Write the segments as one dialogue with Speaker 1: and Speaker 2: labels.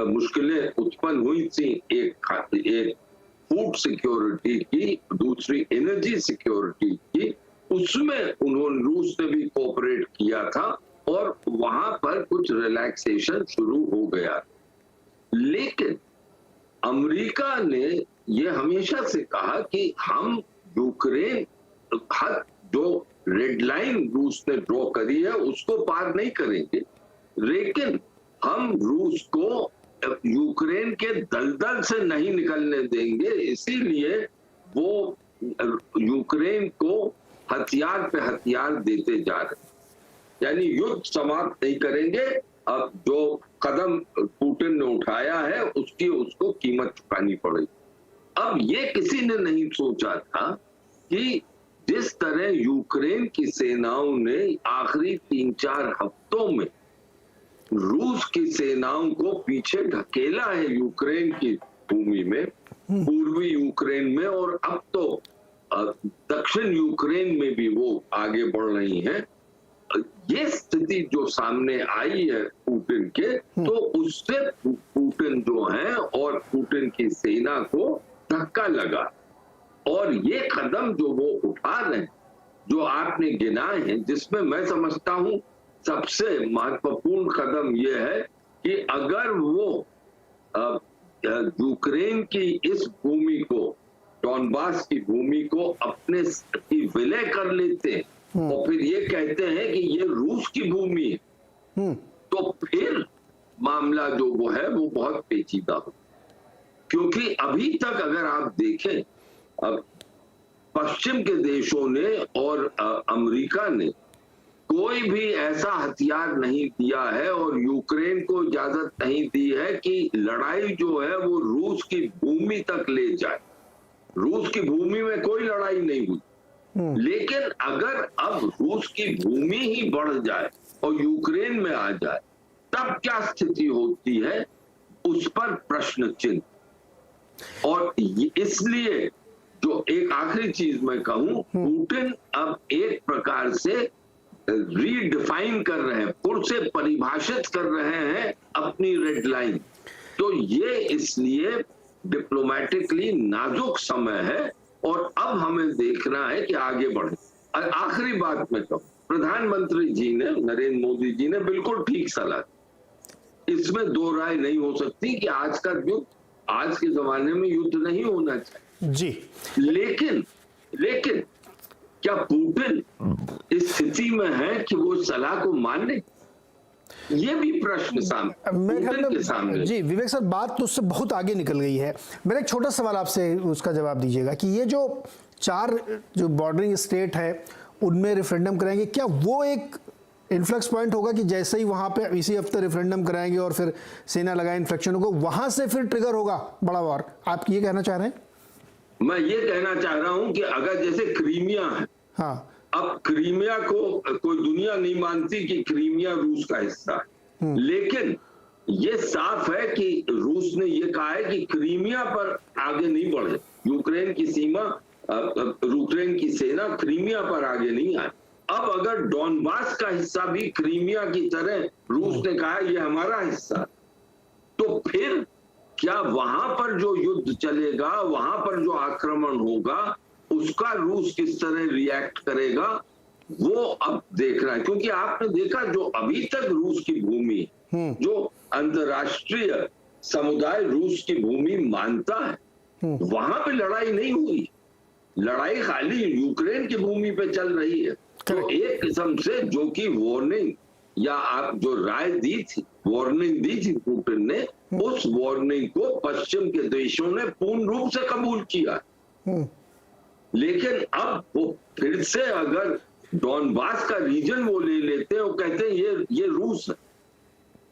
Speaker 1: मुश्किलें उत्पन्न हुई थी, एक फूड सिक्योरिटी की, दूसरी एनर्जी सिक्योरिटी की, उसमें उन्होंने रूस ने भी कोऑपरेट किया था और वहां पर कुछ रिलैक्सेशन शुरू हो गया। लेकिन अमेरिका ने ये हमेशा से कहा कि हम यूक्रेन जो रेड लाइन रूस ने ड्रॉ करी है उसको पार नहीं करेंगे, लेकिन हम रूस को यूक्रेन के दलदल से नहीं निकलने देंगे, इसीलिए वो यूक्रेन को हथियार पे हथियार देते जा रहे हैं, यानी युद्ध समाप्त नहीं करेंगे। अब जो कदम पुतिन ने उठाया है उसको कीमत चुकानी पड़ेगी। अब ये किसी ने नहीं सोचा था कि जिस तरह यूक्रेन की सेनाओं ने आखिरी 3-4 हफ्तों में रूस की सेनाओं को पीछे ढकेला है यूक्रेन की भूमि में, पूर्वी यूक्रेन में, और अब तो दक्षिण यूक्रेन में भी वो आगे बढ़ रही हैं। ये स्थिति जो सामने आई है पुतिन के, तो उससे पुतिन जो है और पुतिन की सेना को धक्का लगा, और ये कदम जो वो उठा रहे हैं, जो आपने गिनाए हैं, जिसमें मैं समझता हूं सबसे महत्वपूर्ण कदम ये है कि अगर वो यूक्रेन की इस भूमि को, डॉनबास की भूमि को अपने की विलय कर लेते हैं और फिर ये कहते हैं कि ये रूस की भूमि है, तो फिर मामला जो वो है वो बहुत पेचीदा हो, क्योंकि अभी तक अगर आप देखें पश्चिम के देशों ने और अमेरिका ने कोई भी ऐसा हथियार नहीं दिया है और यूक्रेन को इजाजत नहीं दी है कि लड़ाई जो है वो रूस की भूमि तक ले जाए। रूस की भूमि में कोई लड़ाई नहीं हुई, लेकिन अगर अब रूस की भूमि ही बढ़ जाए और यूक्रेन में आ जाए, तब क्या स्थिति होती है, उस पर प्रश्न चिन्ह। और इसलिए जो एक आखिरी चीज मैं कहूं, पुतिन अब एक प्रकार से रीडिफाइन कर रहे हैं, फिर से परिभाषित कर रहे हैं अपनी रेड लाइन। तो ये इसलिए डिप्लोमेटिकली नाजुक समय है और अब हमें देखना है कि आगे बढ़े। और आखिरी बात मैं कहूं, प्रधानमंत्री जी ने, नरेंद्र मोदी जी ने बिल्कुल ठीक सलाह, इसमें दो राय नहीं हो सकती कि आज का युद्ध, आज के जमाने में युद्ध नहीं होना चाहिए
Speaker 2: जी।
Speaker 1: लेकिन क्या पुतिन इस स्थिति में है कि वो सलाह को माने? ये भी प्रश्न पुतिन के सामने।
Speaker 2: जी विवेक सर, बात तो उससे बहुत आगे निकल गई है। मेरा एक छोटा सवाल आपसे, उसका जवाब दीजिएगा कि ये जो 4 जो बॉर्डरिंग स्टेट है उनमें रेफरेंडम कराएंगे, क्या वो एक इन्फ्लक्स पॉइंट होगा कि जैसे ही वहां पे इसी हफ्ते रेफरेंडम कराएंगे और फिर सेना लगाए इन्फ्लेक्शन को, वहां से फिर ट्रिगर होगा बड़ा वॉर? आप ये कहना चाह रहे हैं?
Speaker 1: मैं ये कहना चाह रहा हूं कि अगर जैसे क्रीमिया है,
Speaker 2: हाँ,
Speaker 1: अब क्रीमिया को कोई दुनिया नहीं मानती कि क्रीमिया रूस का हिस्सा है, लेकिन ये साफ है कि रूस ने ये कहा है कि क्रीमिया पर आगे नहीं बढ़े, यूक्रेन की सीमा, यूक्रेन की सेना क्रीमिया पर आगे नहीं आए। अब अगर डॉनबास का हिस्सा भी क्रीमिया की तरह रूस ने कहा ये हमारा हिस्सा, तो फिर क्या वहां पर जो युद्ध चलेगा, वहां पर जो आक्रमण होगा, उसका रूस किस तरह रिएक्ट करेगा, वो अब देखना है। क्योंकि आपने देखा जो अभी तक रूस की भूमि, जो अंतरराष्ट्रीय समुदाय रूस की भूमि मानता है, वहां पे लड़ाई नहीं हुई, लड़ाई खाली यूक्रेन की भूमि पे चल रही है। तो एक किस्म से जो कि वार्निंग या आप जो राय दी थी, वार्निंग दी थी पुतिन ने, उस वार्निंग को पश्चिम के देशों ने पूर्ण रूप से कबूल किया। लेकिन अब वो फिर से अगर डॉनबास का रीजन वो ले लेते हैं, वो कहते हैं ये रूस है,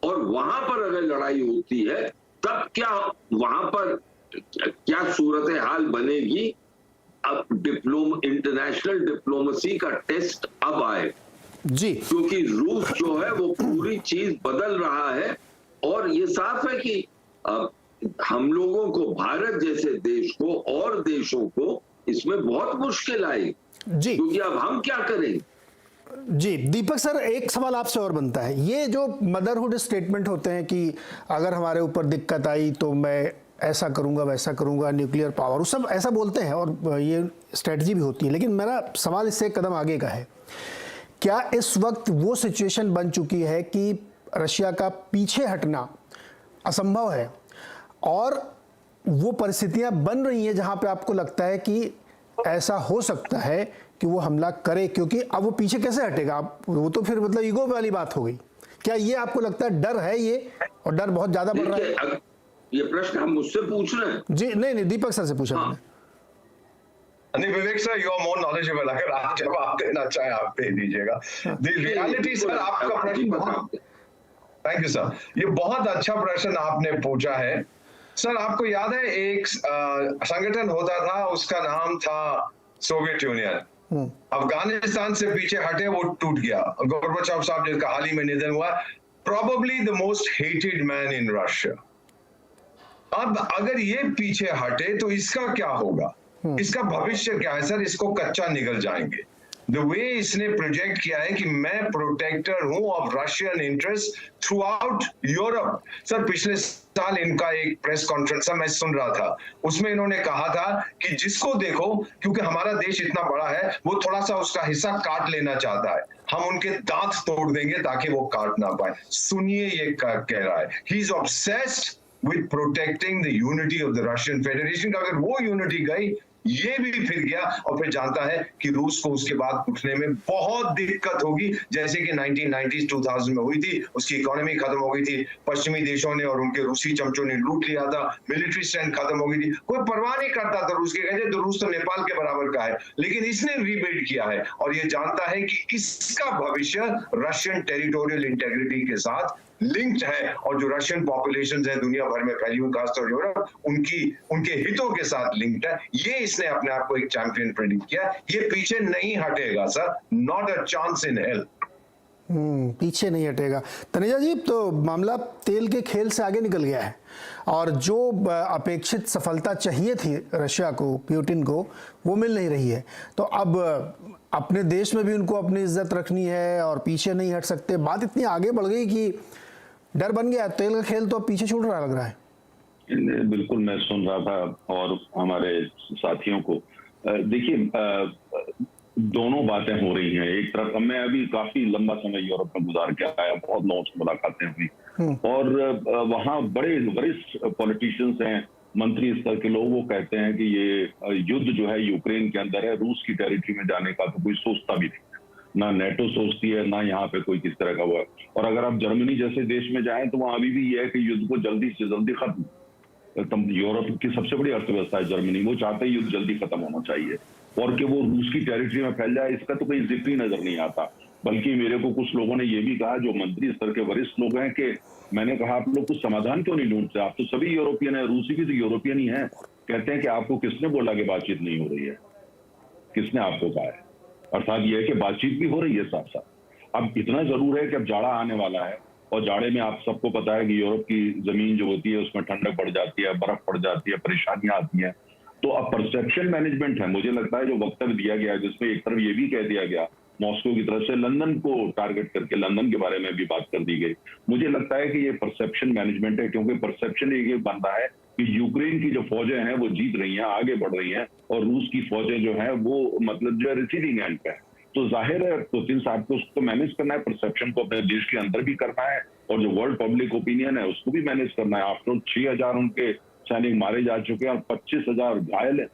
Speaker 1: और वहां पर अगर लड़ाई होती है, तब क्या वहां पर क्या सूरत हाल बनेगी? अब इंटरनेशनल डिप्लोमेसी का टेस्ट अब आए
Speaker 2: जी,
Speaker 1: क्योंकि रूस जो है वो पूरी चीज बदल रहा है, और ये साफ है कि हम लोगों को, भारत जैसे देश को और देशों को इसमें बहुत मुश्किल आई जी, क्योंकि अब हम क्या करेंगे?
Speaker 2: जी दीपक सर, एक सवाल आपसे और बनता है। ये जो मदरहुड स्टेटमेंट होते हैं कि अगर हमारे ऊपर दिक्कत आई तो मैं ऐसा करूंगा वैसा करूंगा, न्यूक्लियर पावर, वो सब ऐसा बोलते हैं और ये स्ट्रेटजी भी होती है, लेकिन मेरा सवाल इससे एक कदम आगे का है। क्या इस वक्त वो सिचुएशन बन चुकी है कि रशिया का पीछे हटना असंभव है और वो परिस्थितियां बन रही हैं जहां पे आपको लगता है कि ऐसा हो सकता है कि वो हमला करे, क्योंकि अब वो पीछे कैसे हटेगा? वो तो फिर मतलब ईगो वाली बात हो गई। क्या ये आपको लगता है डर है ये, और डर बहुत ज्यादा बढ़ रहा है?
Speaker 1: ये प्रश्न हम मुझसे पूछ रहे हैं?
Speaker 2: जी नहीं, दीपक सर से पूछा मैंने।
Speaker 3: नहीं Vivek sir, you are more knowledgeable, अगर आप जवाब देना चाहे आप दे दीजिएगा। द रियलिटी सर, आपका प्रश्न, थैंक यू सर, ये बहुत अच्छा प्रश्न आपने पूछा है। सर आपको याद है एक संगठन होता था, उसका नाम था सोवियत यूनियन। अफगानिस्तान से पीछे हटे, वो टूट गया। गोर्बाचोव साहब जिसका हाल ही में निधन हुआ, probably the most hated man in Russia. अब अगर ये पीछे हटे तो इसका क्या होगा, इसका भविष्य क्या है सर? इसको कच्चा निकल जाएंगे। द वे इसने प्रोजेक्ट किया है कि मैं प्रोटेक्टर हूं of Russian interest through out Europe. Sir पिछले साल इनका एक प्रेस कॉन्फ्रेंस मैं सुन रहा था, उसमें इन्होंने कहा था कि जिसको देखो, क्योंकि हमारा देश इतना बड़ा है, वो थोड़ा सा उसका हिस्सा काट लेना चाहता है, हम उनके दांत तोड़ देंगे ताकि वो काट ना पाए। सुनिए ये कह रहा है, he is obsessed with protecting the unity of the Russian Federation। अगर वो यूनिटी गई, ये भी फिर गया, और फिर जानता है कि रूस को उसके बाद उठने में बहुत दिक्कत होगी, जैसे कि 1990s 2000 में हुई थी। उसकी इकोनॉमी खत्म हो गई थी, पश्चिमी देशों ने और उनके रूसी चमचों ने लूट लिया था, मिलिट्री स्ट्रेंथ खत्म हो गई थी, कोई परवाह नहीं करता था रूस के। कहते तो रूस तो नेपाल के बराबर का है, लेकिन इसने रीबिल्ड किया है और ये जानता है कि इसका भविष्य रशियन टेरिटोरियल इंटेग्रिटी के साथ लिंक्ड है, और जो रशियन पॉपुलेशन है दुनिया भर में फैली हुई, खासतौर यूरोप, उनके हितों के साथ लिंक्ड है। ये इसने अपने आप को एक चैंपियन प्रेडिक्ट किया। ये पीछे नहीं हटेगा sir, not a chance in hell.
Speaker 2: पीछे नहीं हटेगा। तनेजा जी, तो मामला तेल के खेल से आगे निकल गया है और जो अपेक्षित सफलता चाहिए थी रशिया को, पुतिन को, वो मिल नहीं रही है। तो अब अपने देश में भी उनको अपनी इज्जत रखनी है और पीछे नहीं हट सकते। बात इतनी आगे बढ़ गई कि डर बन गया, तेल का खेल तो अब पीछे छूट रहा लग रहा है।
Speaker 4: बिल्कुल, मैं सुन रहा था और हमारे साथियों को, देखिए दोनों बातें हो रही हैं। एक तरफ मैं अभी काफी लंबा समय यूरोप में गुजार के आया, बहुत लोगों से मुलाकातें हुई और वहाँ बड़े वरिष्ठ पॉलिटिशियंस हैं, मंत्री स्तर के लोग, वो कहते हैं कि ये युद्ध जो है यूक्रेन के अंदर है, रूस की टेरिटरी में जाने का तो कोई सोचता भी नहीं, ना नेटो सोचती है, ना यहाँ पे कोई किस तरह का हुआ है। और अगर आप जर्मनी जैसे देश में जाएं तो वहां अभी भी ये है कि युद्ध को जल्दी से जल्दी खत्म। यूरोप की सबसे बड़ी अर्थव्यवस्था है जर्मनी, वो चाहते हैं युद्ध जल्दी खत्म होना चाहिए और कि वो रूस की टेरिटरी में फैल जाए, इसका तो कोई जिक्र ही नजर नहीं आता। बल्कि मेरे को कुछ लोगों ने ये भी कहा, जो मंत्री स्तर के वरिष्ठ लोग हैं, कि मैंने कहा आप लोग कुछ समाधान क्यों नहीं ढूंढते, आप तो सभी यूरोपियन है, रूसी भी तो यूरोपियन ही है। कहते हैं कि आपको किसने बोला कि बातचीत नहीं हो रही है, किसने आपको कहा है? अर्थात यह है कि बातचीत भी हो रही है साथ साथ। अब इतना जरूर है कि अब जाड़ा आने वाला है और जाड़े में आप सबको पता है कि यूरोप की जमीन जो होती है उसमें ठंडक बढ़ जाती है, बर्फ पड़ जाती है, परेशानियां आती हैं। तो अब परसेप्शन मैनेजमेंट है, मुझे लगता है, जो वक्तव्य दिया गया जिसमें एक तरफ ये भी कह दिया गया मॉस्को की तरफ से, लंदन को टारगेट करके लंदन के बारे में भी बात कर दी गई। मुझे लगता है कि ये परसेप्शन मैनेजमेंट है, क्योंकि परसेप्शन ये बन रहा है कि यूक्रेन की जो फौजें हैं वो जीत रही हैं, आगे बढ़ रही हैं, और रूस की फौजें जो हैं वो मतलब जो है रिसीविंग एंड पे है। तो जाहिर है पुतिन साहब को उसको मैनेज करना है, परसेप्शन को अपने देश के अंदर भी करना है और जो वर्ल्ड पब्लिक ओपिनियन है उसको भी मैनेज करना है। आफ्टर 6,000 उनके सैनिक मारे जा चुके हैं और 25,000 घायल है,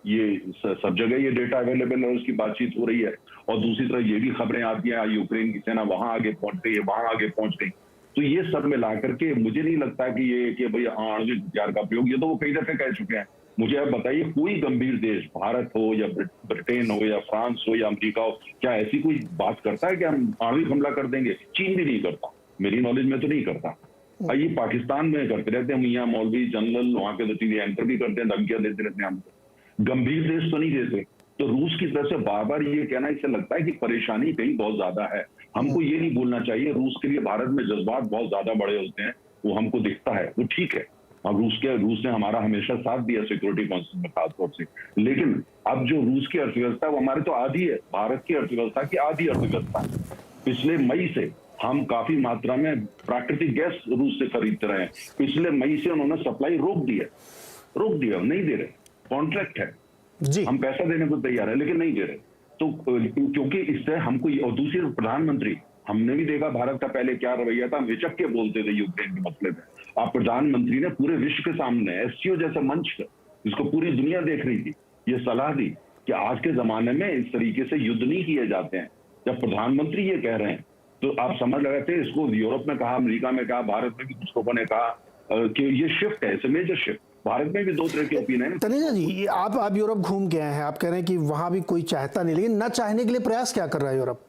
Speaker 4: ये सब जगह ये डेटा अवेलेबल है, उसकी बातचीत हो रही है। और दूसरी तरफ ये भी खबरें आती हैं यूक्रेन की सेना वहां आगे पहुंच गई है, वहां आगे पहुंच गई। तो ये सब मिला करके मुझे नहीं लगता कि ये कि भाई आणविक हथियार का प्रयोग, ये तो वो कई दफे कह चुके हैं। मुझे अब बताइए, कोई गंभीर देश, भारत हो या ब्रिटेन हो या फ्रांस हो या अमेरिका हो, क्या ऐसी कोई बात करता है कि हम आणविक हमला कर देंगे? चीन भी नहीं करता, मेरी नॉलेज में तो नहीं करता। ये पाकिस्तान में करते रहते हैं, मियां मौलवी जनरल वहां के तो चीजें एंटर भी करते हैं, धमकियां देते रहते हैं हमको। गंभीर देश तो नहीं देते। तो रूस की तरफ से बार बार ये कहना, इससे लगता है कि परेशानी कहीं बहुत ज्यादा है। हमको ये नहीं भूलना चाहिए, रूस के लिए भारत में जज्बात बहुत ज्यादा बड़े होते हैं, वो हमको दिखता है, वो ठीक है, और रूस ने हमारा हमेशा साथ दिया सिक्योरिटी काउंसिल में खासतौर से। लेकिन अब जो रूस की अर्थव्यवस्था वो हमारी तो आधी है, भारत की अर्थव्यवस्था की आधी अर्थव्यवस्था। पिछले मई से हम काफी मात्रा में प्राकृतिक गैस रूस से खरीदते रहे हैं। पिछले मई से उन्होंने सप्लाई रोक दिया, नहीं दे रहे, कॉन्ट्रैक्ट है
Speaker 2: जी,
Speaker 4: हम पैसा देने को तैयार है लेकिन नहीं दे रहे। तो क्योंकि इससे हमको, और दूसरी प्रधानमंत्री, हमने भी देखा भारत का पहले क्या रवैया था, हम हिचक के बोलते थे यूक्रेन के मसले में। अब प्रधानमंत्री ने पूरे विश्व के सामने एससीओ जैसा मंच जिसको पूरी दुनिया देख रही थी, ये सलाह दी कि आज के जमाने में इस तरीके से युद्ध नहीं किए जाते हैं। जब प्रधानमंत्री ये कह रहे हैं तो आप समझ रहे थे, इसको यूरोप में कहा, अमेरिका में कहा, भारत में भी कुछ लोगों ने कहा कि ये शिफ्ट है, मेजर शिफ्ट। भारत में भी दो तरह के ओपिनियन है।
Speaker 2: तनेजा जी, आप यूरोप घूम के आए हैं, आप कह रहे हैं कि वहां भी कोई चाहता नहीं, लेकिन न चाहने के लिए प्रयास क्या कर रहा है यूरोप?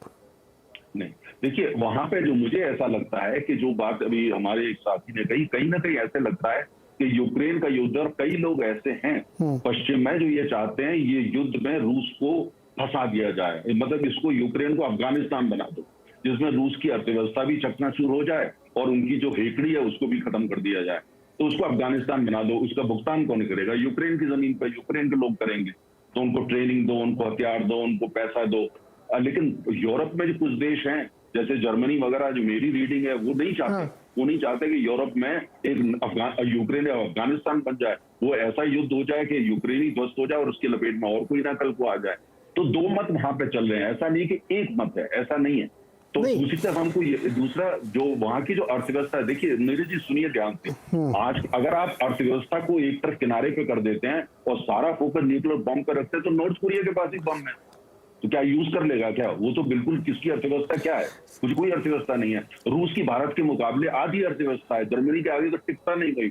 Speaker 4: नहीं, देखिए वहां पे जो मुझे ऐसा लगता है कि जो बात अभी हमारे एक साथी ने कही, कहीं ना कहीं ऐसे लगता है कि यूक्रेन का युद्ध, और कई लोग ऐसे हैं पश्चिम में जो ये चाहते हैं ये युद्ध में रूस को फंसा दिया जाए, मतलब इसको, यूक्रेन को अफगानिस्तान बना दो, जिसमें रूस की अर्थव्यवस्था भी चकनाचूर हो जाए और उनकी जो हेकड़ी है उसको भी खत्म कर दिया जाए। तो उसको अफगानिस्तान बना दो, उसका भुगतान कौन करेगा? यूक्रेन की जमीन पर यूक्रेन के लोग करेंगे। तो उनको ट्रेनिंग दो, उनको हथियार दो, उनको पैसा दो। लेकिन यूरोप में जो कुछ देश हैं जैसे जर्मनी वगैरह, जो मेरी रीडिंग है, वो नहीं चाहते, वो नहीं चाहते कि यूरोप में एक यूक्रेन या अफगानिस्तान बन जाए, वो ऐसा युद्ध हो जाए कि यूक्रेनी ध्वस्त हो जाए और उसकी लपेट में और कोई ना कल को आ जाए। तो दो मत वहां पे चल रहे हैं, ऐसा नहीं कि एक मत है, ऐसा नहीं है। तो दूसरी तरफ हमको दूसरा जो वहां की जो अर्थव्यवस्था है, देखिए नीरज जी सुनिए ध्यान से, आज अगर आप अर्थव्यवस्था को एक तरफ किनारे पे कर देते हैं और सारा फोकस न्यूक्लियर बम पर रखते हैं, तो नॉर्थ कोरिया के पास ही बम है, तो क्या यूज कर लेगा क्या? वो तो बिल्कुल, किसकी अर्थव्यवस्था क्या है? कुछ कोई अर्थव्यवस्था नहीं है। रूस की भारत के मुकाबले आधी अर्थव्यवस्था है, जर्मनी के आगे तो टिकता नहीं गई।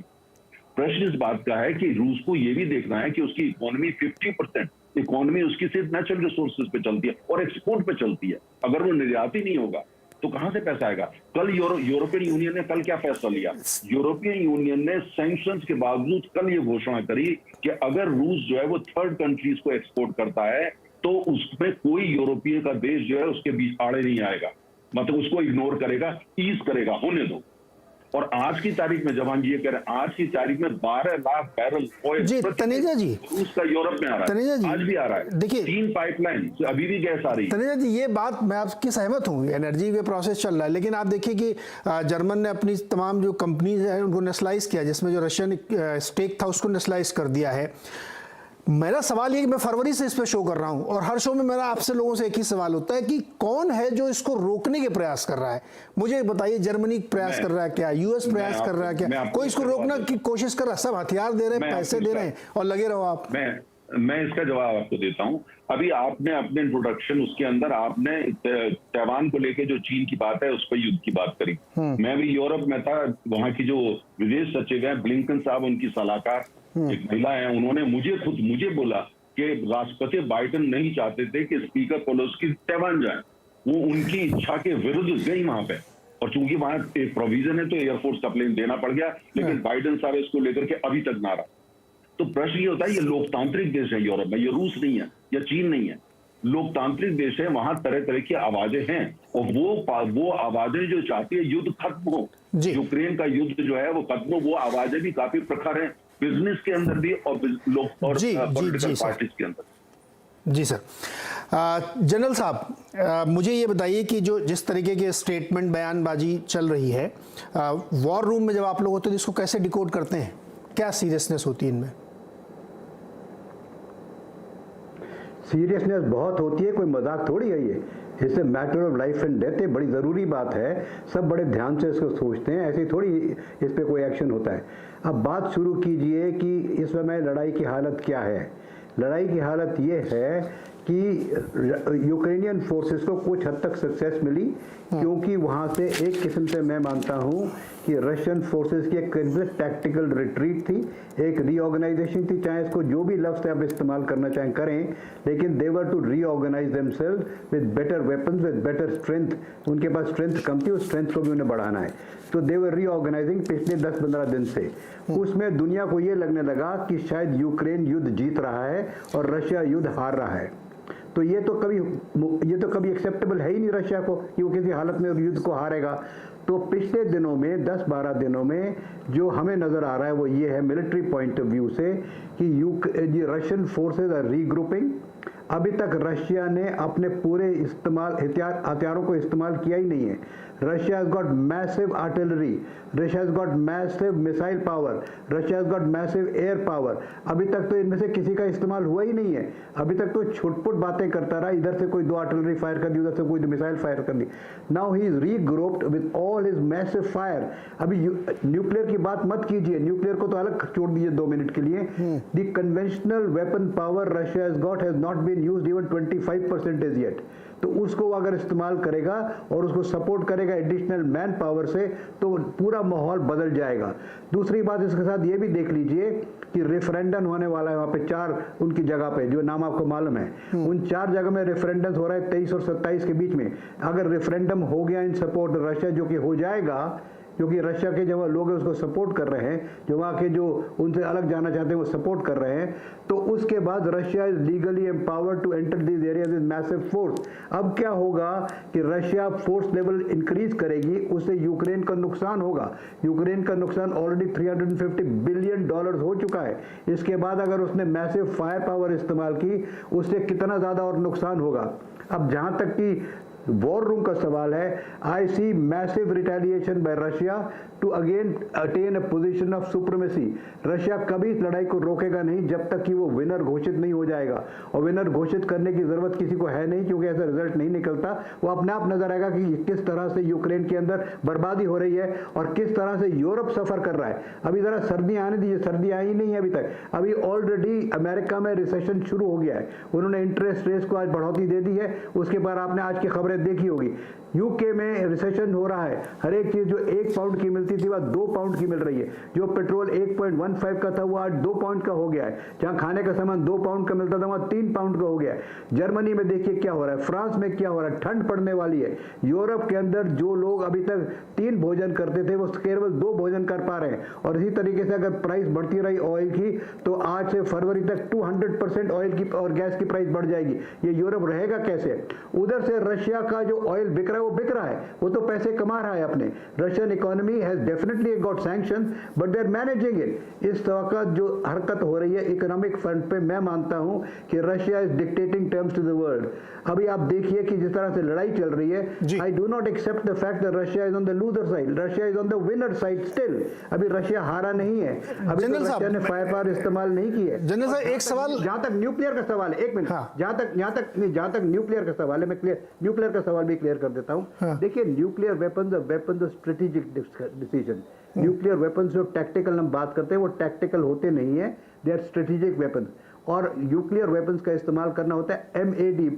Speaker 4: प्रश्न इस बात का है कि रूस को ये भी देखना है कि उसकी इकोनॉमी 50% इकोनॉमी उसकी सिर्फ नेचुरल रिसोर्सेज पे चलती है और एक्सपोर्ट पे चलती है। अगर वो निर्यात ही नहीं होगा तो कहां से पैसा आएगा? कल यूरोपियन यूनियन ने कल क्या फैसला लिया? यूरोपियन यूनियन ने सैंक्शंस के बावजूद कल ये घोषणा करी कि अगर रूस जो है वो थर्ड कंट्रीज को एक्सपोर्ट करता है तो उसमें कोई यूरोपीय का देश जो है उसके बीच आड़े नहीं आएगा, मतलब उसको इग्नोर करेगा, ईज करेगा, होने दो। और आज की तारीख में जब हम ये कह रहे हैं, आज की तारीख में 12 लाख बैरल ऑयल
Speaker 2: जी तनेजा जी,
Speaker 4: रूस का यूरोप में आ रहा है, आज भी आ रहा है।
Speaker 2: देखिए
Speaker 4: 3 पाइपलाइन अभी भी गैस आ रही है।
Speaker 2: तनेजा जी, ये बात मैं आपकी सहमत हूँ, एनर्जी के प्रोसेस चल रहा है, लेकिन आप देखिए कि जर्मन ने अपनी तमाम जो कंपनीज है उनको नेशनलाइज किया, जिसमें जो रशियन स्टेक था उसको नेशनलाइज कर दिया है। मेरा सवाल ये कि मैं फरवरी से इस पे शो कर रहा हूं और हर शो में मेरा आपसे लोगों से एक ही सवाल होता है कि कौन है जो इसको रोकने के प्रयास कर रहा है? मुझे बताइए, जर्मनी प्रयास कर रहा है क्या? यूएस प्रयास कर रहा है क्या? कोई इसको रोकना की कोशिश कर रहा है? सब हथियार दे रहे हैं, पैसे दे रहे हैं और लगे रहो आप।
Speaker 4: मैं इसका जवाब आपको देता हूं। अभी आपने अपने इंट्रोडक्शन उसके अंदर आपने ताइवान को लेके जो चीन की बात है उस पर युद्ध की बात करी। मैं भी यूरोप में था, वहां की जो विदेश सचिव है ब्लिंकन साहब, उनकी सलाहकार एक महिला है, उन्होंने मुझे बोला कि राष्ट्रपति बाइडेन नहीं चाहते थे कि स्पीकर पेलोसी ताइवान जाए, वो उनकी इच्छा के विरुद्ध गई वहां पे, और चूंकि वहां एक प्रोविजन है तो एयरफोर्स का प्लेन देना पड़ गया, लेकिन बाइडेन साहब इसको लेकर के अभी तक नाराज। तो प्रश्न ये होता है, ये लोकतांत्रिक देश है यूरोप में, ये रूस नहीं है या चीन नहीं है, लोकतांत्रिक देश है, वहां तरह तरह की आवाजें हैं और वो आवाजें जो चाहती है युद्ध खत्म हो, यूक्रेन का युद्ध जो है वो खत्म हो, वो आवाजें भी काफी प्रखर हैं बिजनेस के अंदर भी और लोग और पॉलिटिकल पार्टीज के अंदर।
Speaker 2: जी सर। जनरल साहब, मुझे ये बताइए कि जो जिस तरीके के स्टेटमेंट बयानबाजी चल रही है वॉर रूम में जब आप लोग होते हैं तो इसको कैसे डिकोड करते हैं? क्या सीरियसनेस होती है इनमें?
Speaker 5: सीरियसनेस बहुत होती है, कोई मजाक थोड़ी है ये। इससे matter of life and death है, बड़ी ज़रूरी बात है, सब बड़े ध्यान से इसको सोचते हैं, ऐसे थोड़ी इस पे कोई एक्शन होता है। अब बात शुरू कीजिए कि इस समय लड़ाई की हालत क्या है। लड़ाई की हालत ये है कि यूक्रेनियन फोर्सेस को कुछ हद तक सक्सेस मिली, क्योंकि वहाँ से एक किस्म से मैं मानता हूँ कि रशियन फोर्सेस की एक टैक्टिकल रिट्रीट थी, एक रीऑर्गेनाइजेशन थी, चाहे इसको जो भी लफ्ज़ आप इस्तेमाल करना चाहें करें, लेकिन they were to reorganise themselves with better weapons, with better strength. उनके पास स्ट्रेंथ कम थी, उस स्ट्रेंथ को भी उन्हें बढ़ाना है, तो दे वर रीऑर्गेनाइजिंग पिछले 10-15 दिन से। उसमें दुनिया को ये लगने लगा कि शायद यूक्रेन युद्ध जीत रहा है और रशिया युद्ध हार रहा है। तो ये तो कभी एक्सेप्टेबल है ही नहीं रशिया को कि वो किसी हालत में युद्ध को हारेगा। तो पिछले दिनों में 10-12 दिनों में जो हमें नजर आ रहा है वो ये है मिलिट्री पॉइंट ऑफ व्यू से कि रशियन फोर्सेज आर रीग्रुपिंग। अभी तक रशिया ने अपने पूरे हथियारों को इस्तेमाल किया ही नहीं है। Russia has got massive artillery, Russia has got massive missile power, Russia has got massive air power. अभी तक तो इनमें से किसी का इस्तेमाल हुआ ही नहीं है। अभी तक तो छुटपुट बातें करता रहा, इधर से कोई 2 आर्टिलरी फायर कर दी, उधर से कोई मिसाइल फायर कर दी। Now he is regrouped with all his massive fire. अभी न्यूक्लियर की बात मत कीजिए, न्यूक्लियर को तो अलग छोड़ दीजिए 2 मिनट के लिए। The conventional weapon power Russia has got has not been used even 25% yet. तो उसको अगर इस्तेमाल करेगा और उसको सपोर्ट करेगा एडिशनल मैन पावर से तो पूरा माहौल बदल जाएगा। दूसरी बात इसके साथ ये भी देख लीजिए कि रेफरेंडम होने वाला है वहाँ पे 4 उनकी जगह पे, जो नाम आपको मालूम है। उन 4 जगह में रेफरेंडम हो रहा है 23 और 27 के बीच में। अगर रेफरेंडम हो गया इन सपोर्ट रशिया, जो कि हो जाएगा क्योंकि रशिया के जो लोग हैं उसको सपोर्ट कर रहे हैं, जो वहाँ के जो उनसे अलग जाना चाहते हैं वो सपोर्ट कर रहे हैं, तो उसके बाद Russia is legally empowered to enter this area with massive force. अब क्या होगा कि रशिया फोर्स लेवल इंक्रीज करेगी, उससे यूक्रेन का नुकसान होगा। यूक्रेन का नुकसान ऑलरेडी $350 बिलियन हो चुका है। इसके बाद अगर उसने मैसिव फायर पावर इस्तेमाल की, उससे कितना ज़्यादा और नुकसान होगा। अब जहाँ तक कि वॉर रूम का सवाल है, I see massive retaliation by Russia to again attain a position of supremacy. Russia कभी इस लड़ाई को रोकेगा नहीं जब तक कि वो विनर घोषित नहीं हो जाएगा, और विनर घोषित करने की जरूरत किसी को है नहीं, क्योंकि ऐसा रिजल्ट नहीं निकलता। वो अपने आप नजर आएगा कि किस तरह से यूक्रेन के अंदर बर्बादी हो रही है और किस तरह से यूरोप सफर कर रहा है। अभी जरा सर्दी आने दीजिए, सर्दी आई ही नहीं है अभी तक। अभी ऑलरेडी अमेरिका में रिसेशन शुरू हो गया है, उन्होंने इंटरेस्ट रेट को आज बढ़ोतरी दे दी है। उसके बाद आपने आज की खबरें देखी होगी, यूके में रिसेशन हो रहा है। हर एक चीज जो 1 पाउंड की मिलती थी वह 2 पाउंड की मिल रही है। जो पेट्रोल 1.15 का था वो आज 2 पाउंड का हो गया है। जहां खाने का सामान 2 पाउंड का मिलता था वहां 3 पाउंड का हो गया है। जर्मनी में देखिए क्या हो रहा है, फ्रांस में क्या हो रहा है, ठंड पड़ने वाली है। यूरोप के अंदर जो लोग अभी तक 3 भोजन करते थे वो केवल 2 भोजन कर पा रहे हैं। और इसी तरीके से अगर प्राइस बढ़ती रही ऑयल की तो आज से फरवरी तक 200% ऑयल की और गैस की प्राइस बढ़ जाएगी। ये यूरोप रहेगा कैसे? उधर से रशिया का जो ऑयल बिक रहा है वो बिक रहा है, वो तो पैसे कमा रहा है अपने। Russian economy has definitely got sanction but they are managing it. इस वक्त जो हरकत हो रही है इकोनॉमिक फ्रंट पे, मैं मानता हूं कि Russia is dictating terms to the world. अभी आप देखिए कि जिस तरह से लड़ाई चल रही है, I do not accept the fact that Russia is on the loser side, Russia is on the winner side still. अभी रशिया हारा नहीं है, अभी तो रशिया ने फायर पावर इस्तेमाल नहीं की है।
Speaker 2: जनरल साहब एक सवाल,
Speaker 5: जहां तक न्यूक्लियर का सवाल है, 1 मिनट, जहां तक न्यूक्लियर का सवाल है, मैं न्यूक्लियर का सवाल भी क्लियर कर देता हूं। देखिए nuclear weapons of strategic decision. Nuclear weapons जो टैक्टिकल हम बात करते हैं वो टैक्टिकल होते नहीं है, दे आर स्ट्रेटेजिक वेपन्स। और न्यूक्लियर वेपन्स का इस्तेमाल करना होता है MAD,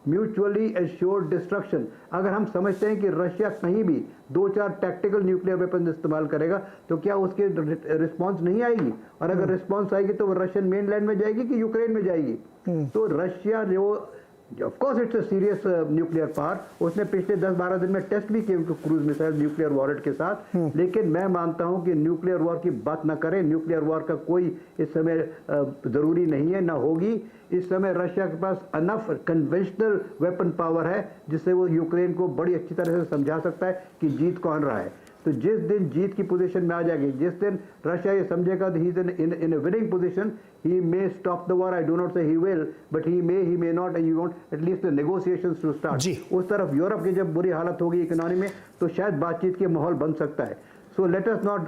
Speaker 5: म्यूचुअली एश्योर्ड डिस्ट्रक्शन। अगर हम समझते हैं कि रशिया कहीं भी 2-4 टैक्टिकल न्यूक्लियर वेपन इस्तेमाल करेगा तो क्या उसके रिस्पांस नहीं आएगी? और अगर रिस्पांस आएगी तो वो रशियन मेनलैंड में जाएगी कि यूक्रेन में जाएगी? तो रशिया जो of course it's a serious nuclear power, उसने पिछले 10-12 दिन में टेस्ट भी किए उनको क्रूज मिसाइल न्यूक्लियर वॉरेट के साथ। लेकिन मैं मानता हूं कि न्यूक्लियर वॉर की बात ना करें, न्यूक्लियर वॉर का कोई इस समय जरूरी नहीं है, ना होगी। इस समय रशिया के पास अनफ कन्वेंशनल वेपन पावर है जिससे वो यूक्रेन को बड़ी अच्छी तरह से समझा सकता है कि जीत कौन रहा है। तो जिस दिन जीत की पोजीशन में आ जाएगी, जिस दिन रशिया ये समझेगा कि he is in a winning position, he may stop the war. I do not say he will, but he may not, and you want at least the negotiations to start. उस तरफ Europe की जब बुरी हालत होगी economy में तो शायद बातचीत के माहौल बन सकता है। So let us not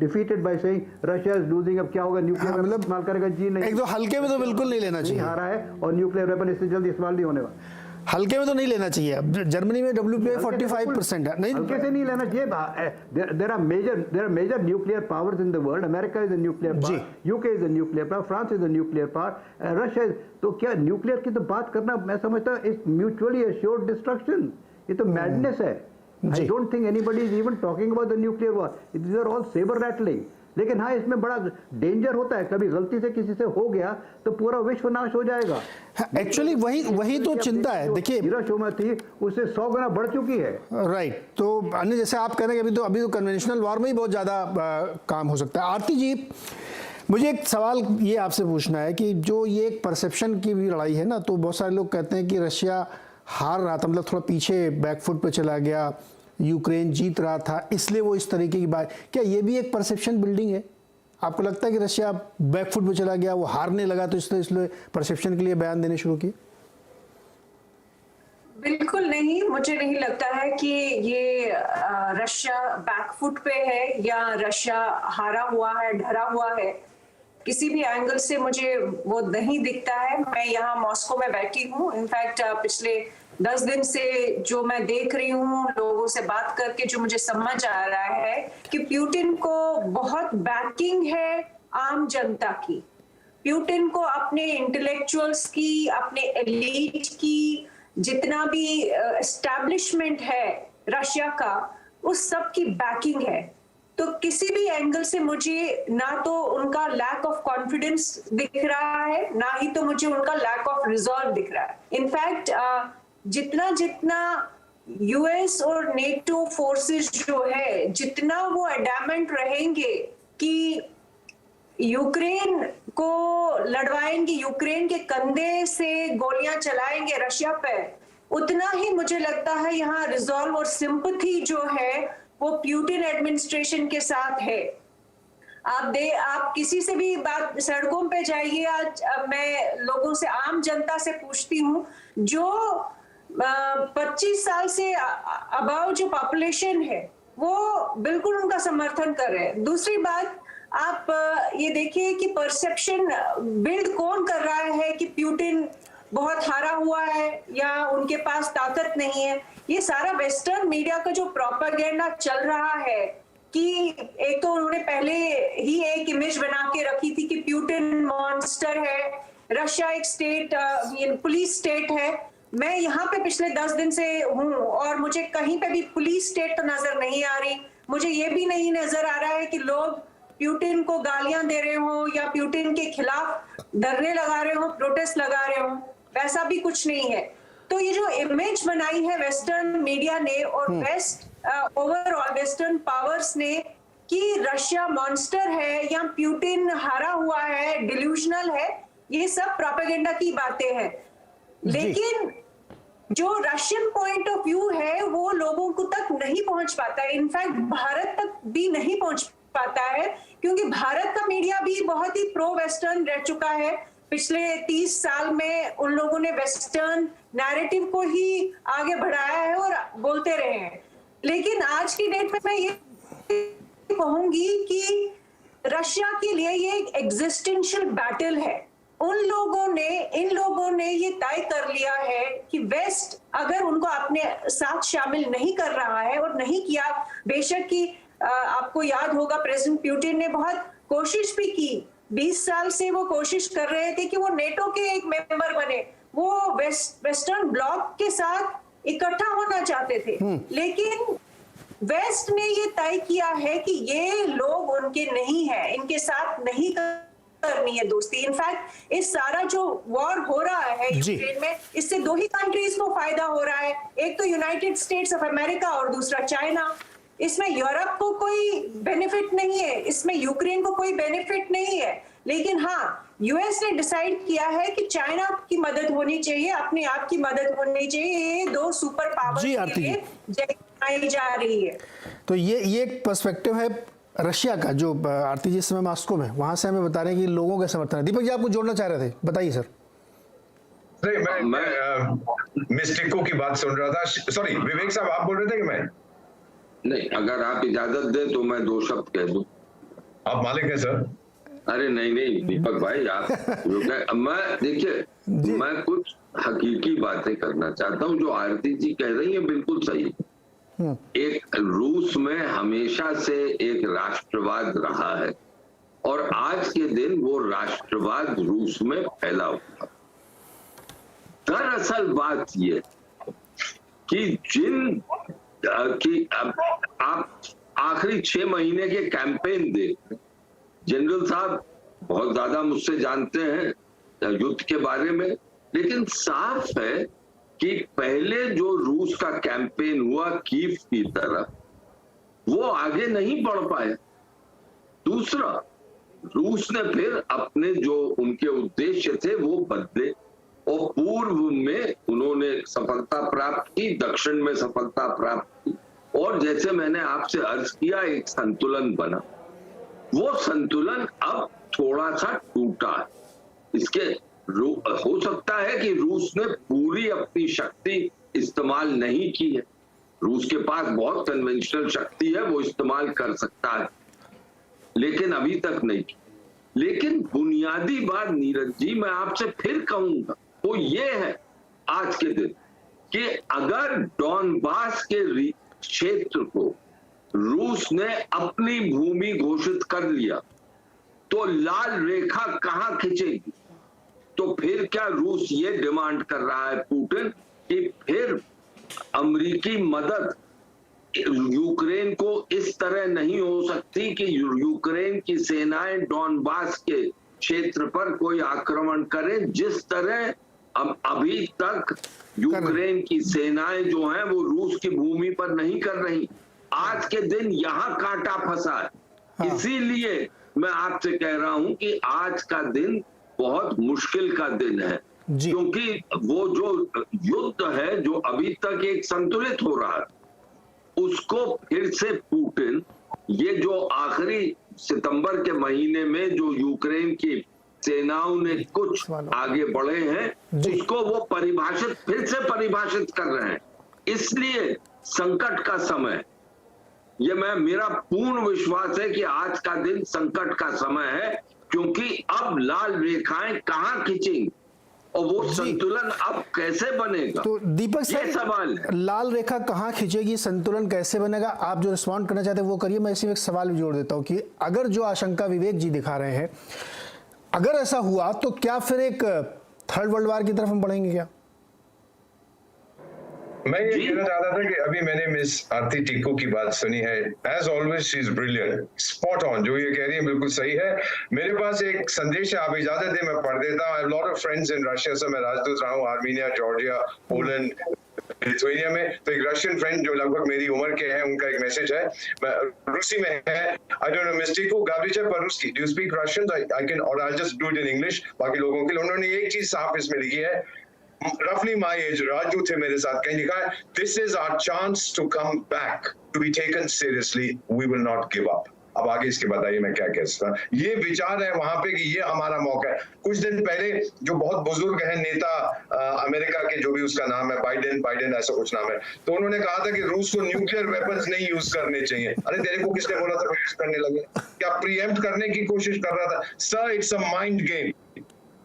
Speaker 5: defeat it by saying Russia is losing। अब क्या होगा, न्यूक्लियर वेपन इस्तेमाल करेगा? जी नहीं,
Speaker 2: एक दो हल्के में तो बिल्कुल नहीं लेना चाहिए।
Speaker 5: हारा है और न्यूक्लियर वेपन इससे जल्दी इस्तेमाल नहीं होने वाला।
Speaker 2: हल्के में तो नहीं लेना चाहिए। अब जर्मनी में WPI 45% है, नहीं
Speaker 5: हल्के से नहीं लेना चाहिए। There are major nuclear powers in the world. America is a nuclear power, UK is a nuclear power, France is a nuclear power, Russia is। तो क्या न्यूक्लियर की तो बात करना, मैं समझता हूँ इस म्यूचुअली एश्योर्ड डिस्ट्रक्शन, ये तो मैडनेस है। I don't think anybody is even talking about the nuclear war. These are all saber rattling। लेकिन हाँ, इसमें बड़ा डेंजर होता है, कभी गलती से किसी से हो गया तो पूरा विश्व नाश हो जाएगा।
Speaker 2: एक्चुअली वही तो चिंता है। देखिए
Speaker 5: हिरोशिमा थी, उससे 100 गुना बढ़ चुकी है।
Speaker 2: राइट। तो अन्य जैसे आप कह रहे हैं कि अभी तो कन्वेंशनल वॉर में ही बहुत ज़्यादा काम हो सकता है। आरती जी, मुझे एक सवाल ये आपसे पूछना है कि जो ये एक परसेप्शन की भी लड़ाई है ना, तो बहुत सारे लोग कहते हैं कि रशिया हार रहा था, मतलब थोड़ा पीछे बैकफुट पे चला गया, यूक्रेन जीत रहा था, इसलिए वो इस तरीके की बात, क्या ये भी एक परसेप्शन बिल्डिंग है? आपको लगता है कि रशिया बैकफुट पे चला गया, वो हारने लगा, तो इसलिए परसेप्शन के लिए बयान देने शुरू किए?
Speaker 6: बिल्कुल नहीं, मुझे नहीं लगता है कि ये रशिया बैकफुट पे है या रशिया हारा हुआ है, डरा हुआ है। किसी भी एंगल से मुझे वो नहीं दिखता है। मैं यहाँ मॉस्को में बैठी हूँ। इनफैक्ट पिछले 10 दिन से जो मैं देख रही हूँ, लोगों से बात करके जो मुझे समझ आ रहा है कि प्यूटिन को बहुत बैकिंग है आम जनता की। प्यूटिन को अपने इंटेलेक्चुअल्स की, अपने एलीट की, जितना भी एस्टैब्लिशमेंट है रशिया का, उस सब की बैकिंग है। तो किसी भी एंगल से मुझे ना तो उनका लैक ऑफ कॉन्फिडेंस दिख रहा है, ना ही तो मुझे उनका लैक ऑफ रिजॉल्व दिख रहा है। इनफैक्ट जितना जितना यूएस और नेटो फोर्सेस जो है, जितना वो एडैमेंट रहेंगे कि यूक्रेन को लड़वाएंगे, यूक्रेन के कंधे से गोलियां चलाएंगे रशिया पे, उतना ही मुझे लगता है यहाँ रिजॉल्व और सिंपैथी जो है वो प्यूटिन एडमिनिस्ट्रेशन के साथ है। आप किसी से भी बात, सड़कों पे जाइए, आज मैं लोगों से, आम जनता से पूछती हूँ, जो 25 साल से अबाव जो पॉपुलेशन है वो बिल्कुल उनका समर्थन कर रहे हैं। दूसरी बात, आप ये देखिए कि परसेप्शन बिल्ड कौन कर रहा है कि प्यूटिन बहुत हारा हुआ है या उनके पास ताकत नहीं है। ये सारा वेस्टर्न मीडिया का जो प्रोपेगेंडा चल रहा है कि एक तो उन्होंने पहले ही एक इमेज बना के रखी थी कि प्यूटिन मॉन्स्टर है, रशिया एक स्टेट, पुलिस स्टेट है। मैं यहाँ पे पिछले 10 दिन से हूँ और मुझे कहीं पे भी पुलिस स्टेट तो नजर नहीं आ रही। मुझे ये भी नहीं नजर आ रहा है कि लोग प्यूटिन को गालियां दे रहे हो या प्यूटिन के खिलाफ धरने लगा रहे हो, प्रोटेस्ट लगा रहे हो, वैसा भी कुछ नहीं है। तो ये जो इमेज बनाई है वेस्टर्न मीडिया ने और वेस्ट ओवरऑल वेस्टर्न पावर्स ने कि रशिया मॉन्स्टर है या प्यूटिन हारा हुआ है, डिल्यूजनल है, ये सब प्रोपेगेंडा की बातें हैं। लेकिन जो रशियन पॉइंट ऑफ व्यू है वो लोगों को तक नहीं पहुंच पाता है। इनफैक्ट भारत तक भी नहीं पहुंच पाता है, क्योंकि भारत का मीडिया भी बहुत ही प्रो वेस्टर्न रह चुका है। पिछले 30 साल में उन लोगों ने वेस्टर्न नैरेटिव को ही आगे बढ़ाया है और बोलते रहे हैं। लेकिन आज की डेट में मैं ये कहूंगी कि रशिया के लिए ये एक एग्जिस्टेंशियल बैटल है। इन लोगों ने ये तय कर लिया है कि वेस्ट अगर उनको अपने साथ शामिल नहीं कर रहा है और नहीं किया, बेशक कि आपको याद होगा प्रेसिडेंट प्यूटिन ने बहुत कोशिश भी की, 20 साल से वो कोशिश कर रहे थे कि वो नेटो के एक मेंबर बने, वो वेस्टर्न ब्लॉक के साथ इकट्ठा होना चाहते थे। लेकिन वेस्ट ने ये तय किया है कि ये लोग उनके नहीं है, इनके साथ नहीं करनी है दोस्ती। इनफैक्ट इस सारा जो वॉर हो रहा है यूक्रेन में, इससे 2 ही कंट्रीज को फायदा हो रहा है, एक तो यूनाइटेड स्टेट्स ऑफ अमेरिका और दूसरा चाइना। इसमें यूरोप को कोई बेनिफिट नहीं है, इसमें यूक्रेन को कोई बेनिफिट नहीं है। लेकिन हाँ, यूएस ने डिसाइड किया है कि चाइना की मदद होनी चाहिए, अपने आप की मदद होनी चाहिए। ये 2 सुपर पावर्स के लिए जंग जा रही है।
Speaker 2: तो ये एक पर्सपेक्टिव है रशिया का, जो आरती जी इस समय मॉस्को में, वहां से हमें बता रहे हैं कि लोगों का समर्थन है। दीपक जी, आपको जोड़ना चाह रहे थे, बताइए सर।
Speaker 3: मैं मिस टिक्को की बात सुन रहा था। सॉरी विवेक साहब, आप बोल रहे थे कि मैं?
Speaker 1: नहीं, अगर आप इजाजत दें तो मैं 2 शब्द कह दूं।
Speaker 3: आप मालिक हैं सर।
Speaker 1: अरे नहीं दीपक भाई, आप मैं देखिए, मैं कुछ हकीकी बातें करना चाहता हूं। जो आरती जी कह रही है बिल्कुल सही। एक रूस में हमेशा से एक राष्ट्रवाद रहा है और आज के दिन वो राष्ट्रवाद रूस में फैला हुआ। दरअसल बात ये कि आप आखिरी 6 महीने के कैंपेन देख, जनरल साहब बहुत ज्यादा मुझसे जानते हैं युद्ध के बारे में, लेकिन साफ है कि पहले जो रूस का कैंपेन हुआ कीव की तरफ, वो आगे नहीं बढ़ पाया। दूसरा, रूस ने फिर अपने जो उनके उद्देश्य थे वो बदले और पूर्व में उन्होंने सफलता प्राप्त की, दक्षिण में सफलता प्राप्त की, और जैसे मैंने आपसे अर्ज किया एक संतुलन बना। वो संतुलन अब थोड़ा सा टूटा है। इसके हो सकता है कि रूस ने पूरी अपनी शक्ति इस्तेमाल नहीं की है। रूस के पास बहुत कन्वेंशनल शक्ति है, वो इस्तेमाल कर सकता है, लेकिन अभी तक नहीं की। लेकिन बुनियादी बात नीरज जी मैं आपसे फिर कहूंगा वो ये है आज के दिन कि अगर डॉनबास के क्षेत्र को रूस ने अपनी भूमि घोषित कर लिया तो लाल रेखा कहां खिंचेगी? तो फिर क्या रूस ये डिमांड कर रहा है पुतिन कि फिर अमेरिकी मदद यूक्रेन को इस तरह नहीं हो सकती कि यूक्रेन की सेनाएं डॉनबास के क्षेत्र पर कोई आक्रमण करें, जिस तरह अभी तक यूक्रेन की सेनाएं जो हैं वो रूस की भूमि पर नहीं कर रही। आज के दिन यहां कांटा फंसा है।
Speaker 2: हाँ।
Speaker 1: इसीलिए मैं आपसे कह रहा हूं कि आज का दिन बहुत मुश्किल का दिन है, क्योंकि वो जो युद्ध है जो अभी तक एक संतुलित हो रहा है, उसको फिर से पुतिन ये जो आखिरी सितंबर के महीने में जो यूक्रेन की सेनाओं ने कुछ आगे बढ़े हैं उसको वो फिर से परिभाषित कर रहे हैं। इसलिए संकट का समय, ये मेरा पूर्ण विश्वास है कि आज का दिन संकट का समय है, क्योंकि अब लाल रेखाएं कहां खिंचेंगी और वो संतुलन अब कैसे बनेगा?
Speaker 2: तो दीपक सर,
Speaker 1: सवाल है
Speaker 2: लाल रेखा कहां खिंचेगी, संतुलन कैसे बनेगा? आप जो रिस्पॉन्ड करना चाहते हैं वो करिए। मैं इसी में एक सवाल भी जोड़ देता हूं कि अगर जो आशंका विवेक जी दिखा रहे हैं, अगर ऐसा हुआ तो क्या फिर एक थर्ड वर्ल्ड वॉर की तरफ हम बढ़ेंगे क्या?
Speaker 3: मैं ये कहना चाहता था कि अभी मैंने मिस आरती टिक्को की बात सुनी है। As always she is brilliant, spot on. जो ये कह रही है बिल्कुल सही है। मेरे पास एक संदेश है, आप इजाजत दें मैं पढ़ देता हूँ। Lot of friends in Russia, से मैं राजदूत रहा हूँ आर्मीनिया, जॉर्जिया, पोलैंड, लिथुआनिया में। तो एक रशियन फ्रेंड जो लगभग मेरी उम्र के हैं, उनका एक मैसेज है, रूसी में है। I don't know Miss Tikko, गावरीचे पर-रूस्की, do you speak Russian? I can, और I just do it in English बाकी लोगों के लिए। उन्होंने एक चीज साफ इसमें लिखी है, roughly my age, राजू थे मेरे साथ, कहीं लिखा है, this is our chance to come back, to be taken seriously, we will not give up। अब आगे इसके बताइए मैं क्या कह सकता हूं। ये विचार है वहां पे कि ये हमारा मौका है। कुछ दिन पहले जो बहुत बुजुर्ग है नेता अमेरिका के, जो भी उसका नाम है, बाइडेन ऐसा कुछ नाम है, तो उन्होंने कहा था कि रूस को न्यूक्लियर वेपन्स नहीं यूज करने चाहिए। अरे तेरे को किसने बोला था यूज करने लगे? क्या प्रीएम्प्ट करने की कोशिश कर रहा था? Sir, it's a mind game,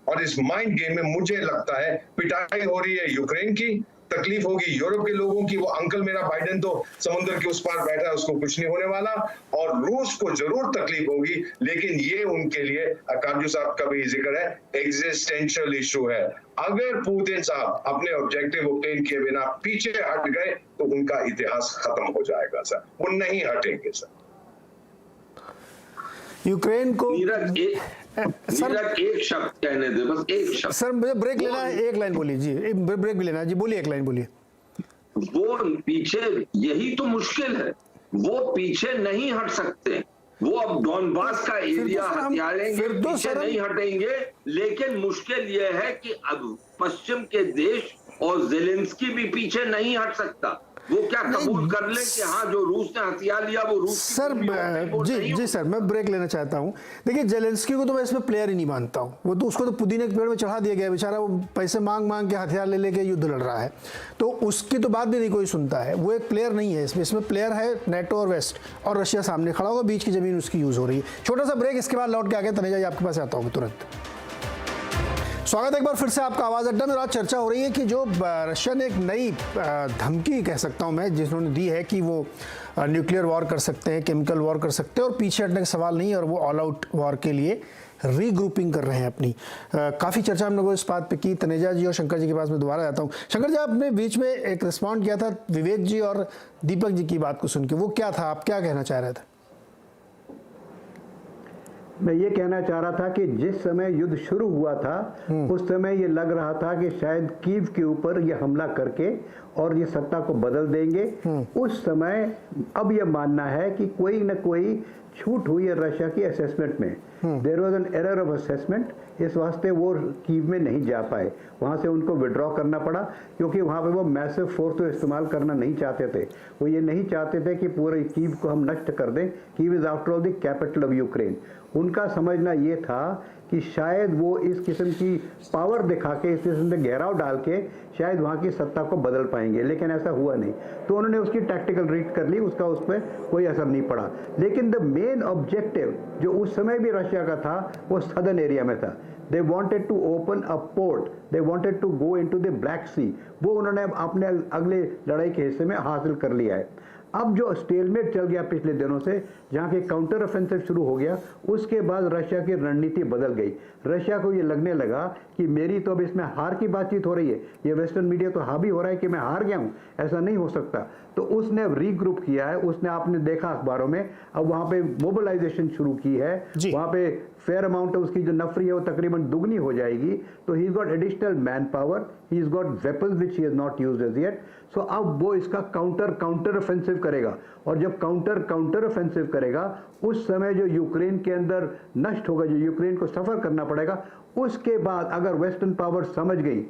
Speaker 3: और इस माइंड गेम में मुझे लगता है पिटाई हो रही है यूक्रेन की, तकलीफ होगी यूरोप के लोगों की। वो अंकल मेरा बाइडेन तो समुद्र के उस पार बैठा है, उसको कुछ नहीं होने वाला, और रूस को जरूर तकलीफ होगी, लेकिन ये उनके लिए, काजू साहब का भी जिक्र है, एग्जिस्टेंशियल इशू है। अगर पुतिन साहब अपने ऑब्जेक्टिव ऑब्टेन किए बिना पीछे हट गए तो उनका इतिहास खत्म हो जाएगा सर। वो नहीं हटेंगे सर।
Speaker 2: यूक्रेन को
Speaker 1: सर एक शब्द कहने दे, बस एक शब्द।
Speaker 2: सर मुझे ब्रेक लेना है, एक लाइन बोलिए जी, ब्रेक भी लेना है जी, बोलिए, एक लाइन बोलिए।
Speaker 1: वो पीछे, यही तो मुश्किल है, वो पीछे नहीं हट सकते। वो अब डॉनबास का एरिया हथिया लेंगे, पीछे नहीं हटेंगे, लेकिन मुश्किल ये है कि अब पश्चिम के देश और ज़ेलेंस्की भी पीछे नहीं हट सकता। वो क्या कबूल कर ले कि हाँ जो रूस ने हथियार लिया वो रूस?
Speaker 2: सर जी सर, मैं ब्रेक लेना चाहता हूँ। देखिए, जेलेंस्की को तो मैं इसमें प्लेयर ही नहीं मानता हूँ। वो तो, उसको तो पुदीने के पेड़ में चढ़ा दिया गया, बेचारा वो पैसे मांग के हथियार ले लेके युद्ध लड़ रहा है, तो उसकी तो बात भी नहीं कोई सुनता है। वो एक प्लेयर नहीं है इसमें प्लेयर है नेटो और वेस्ट, और रशिया सामने खड़ा होगा, बीच की जमीन उसकी यूज हो रही है। छोटा सा ब्रेक, इसके बाद लौट के आगे तनेजा जी आपके पास आता हूँ तुरंत। स्वागत है एक बार फिर से आपका आवाज़ अड्डा में। आज चर्चा हो रही है कि जो रशिया ने एक नई धमकी कह सकता हूं मैं जिन्होंने दी है कि वो न्यूक्लियर वॉर कर सकते हैं, केमिकल वॉर कर सकते हैं, और पीछे हटने का सवाल नहीं है, और वो ऑल आउट वॉर के लिए रीग्रुपिंग कर रहे हैं अपनी। काफ़ी चर्चा हम लोगों इस बात पे की। तनेजा जी और शंकर जी के पास मैं दोबारा जाता हूँ। शंकर जी, आपने बीच में एक रिस्पॉन्ड किया था विवेक जी और दीपक जी की बात को सुन के, वो क्या था, आप क्या कहना चाह रहे थे?
Speaker 5: मैं ये कहना चाह रहा था कि जिस समय युद्ध शुरू हुआ था उस समय ये लग रहा था कि शायद कीव के ऊपर ये हमला करके और ये सत्ता को बदल देंगे। उस समय अब ये मानना है कि कोई न कोई छूट हुई है रशिया की असेसमेंट में। There was an error of assessment, इस वास्ते वो कीव में नहीं जा पाए, वहाँ से उनको विड्रॉ करना पड़ा, क्योंकि वहाँ पे वो मैसिव फोर्स तो इस्तेमाल करना नहीं चाहते थे। वो ये नहीं चाहते थे कि पूरे कीव को हम नष्ट कर दें। Kyiv is after all the capital of Ukraine. उनका समझना ये था कि शायद वो इस किस्म की पावर दिखा के, इस किस्म से घेराव डाल के शायद वहाँ की सत्ता को बदल पाएंगे, लेकिन ऐसा हुआ नहीं। तो उन्होंने उसकी टैक्टिकल रीड कर ली, उसका उस पर कोई असर नहीं पड़ा। लेकिन द मेन ऑब्जेक्टिव जो उस समय भी रशिया का था वो सदर्न एरिया में था। They wanted to open a port, they wanted to go into the Black Sea. वो उन्होंने अपने अगले लड़ाई के हिस्से में हासिल कर लिया है। अब जो स्टेलमेट चल गया पिछले दिनों से, जहाँ के काउंटर ऑफेंसिव शुरू हो गया, उसके बाद रशिया की रणनीति बदल गई। रशिया को ये लगने लगा कि मेरी तो अब इसमें हार की बातचीत हो रही है, ये वेस्टर्न मीडिया तो हावी हो रहा है कि मैं हार गया हूँ, ऐसा नहीं हो सकता। तो उसने रीग्रुप किया है, उसने आपने देखा अखबारों में, अब वहाँ पे मोबिलाइजेशन शुरू की है, वहाँ पे फेयर अमाउंट ऑफ उसकी जो नफरी है वो तकरीबन दुगनी हो जाएगी। तो he is got additional manpower, he is got weapons which he has not used as yet. So अब वो इसका काउंटर ऑफेंसिव करेगा, और जब काउंटर ऑफेंसिव करेगा उस समय जो यूक्रेन के अंदर नष्ट होगा, जो यूक्रेन को सफर करना पड़ेगा, उसके बाद अगर वेस्टर्न पावर समझ गई,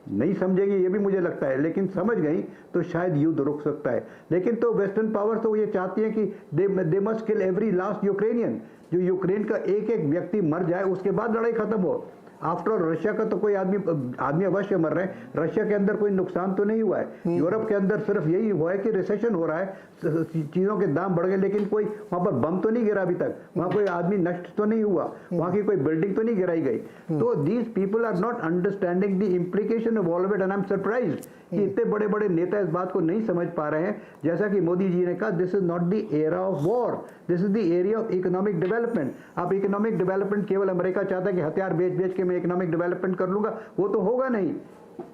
Speaker 5: नहीं समझेगी ये भी मुझे लगता है, लेकिन समझ गई तो शायद युद्ध रुक सकता है। लेकिन तो वेस्टर्न पावर तो ये चाहती है कि they must kill every last Ukrainian, जो यूक्रेन का एक एक व्यक्ति मर जाए उसके बाद लड़ाई खत्म हो। आफ्टर ऑल रशिया का तो कोई आदमी अवश्य मर रहे हैं, रशिया के अंदर कोई नुकसान तो नहीं हुआ है। यूरोप के अंदर सिर्फ यही हुआ है कि रिसेशन हो रहा है, चीजों के दाम बढ़ गए, लेकिन कोई वहां पर बम तो नहीं गिरा अभी तक, वहां कोई आदमी नष्ट तो नहीं हुआ, वहां की कोई बिल्डिंग तो नहीं गिराई गई। तो these people are not understanding the implication of all of it, and I am surprised कि इतने बड़े बड़े नेता इस बात को नहीं समझ पा रहे हैं। जैसा कि मोदी जी ने कहा, this is not the era of war, this is the area of economic development. आप इकोनॉमिक डेवलपमेंट केवल अमेरिका चाहता है कि हथियार बेच बेच के मैं इकोनॉमिक डेवलपमेंट कर लूंगा, वो तो होगा नहीं,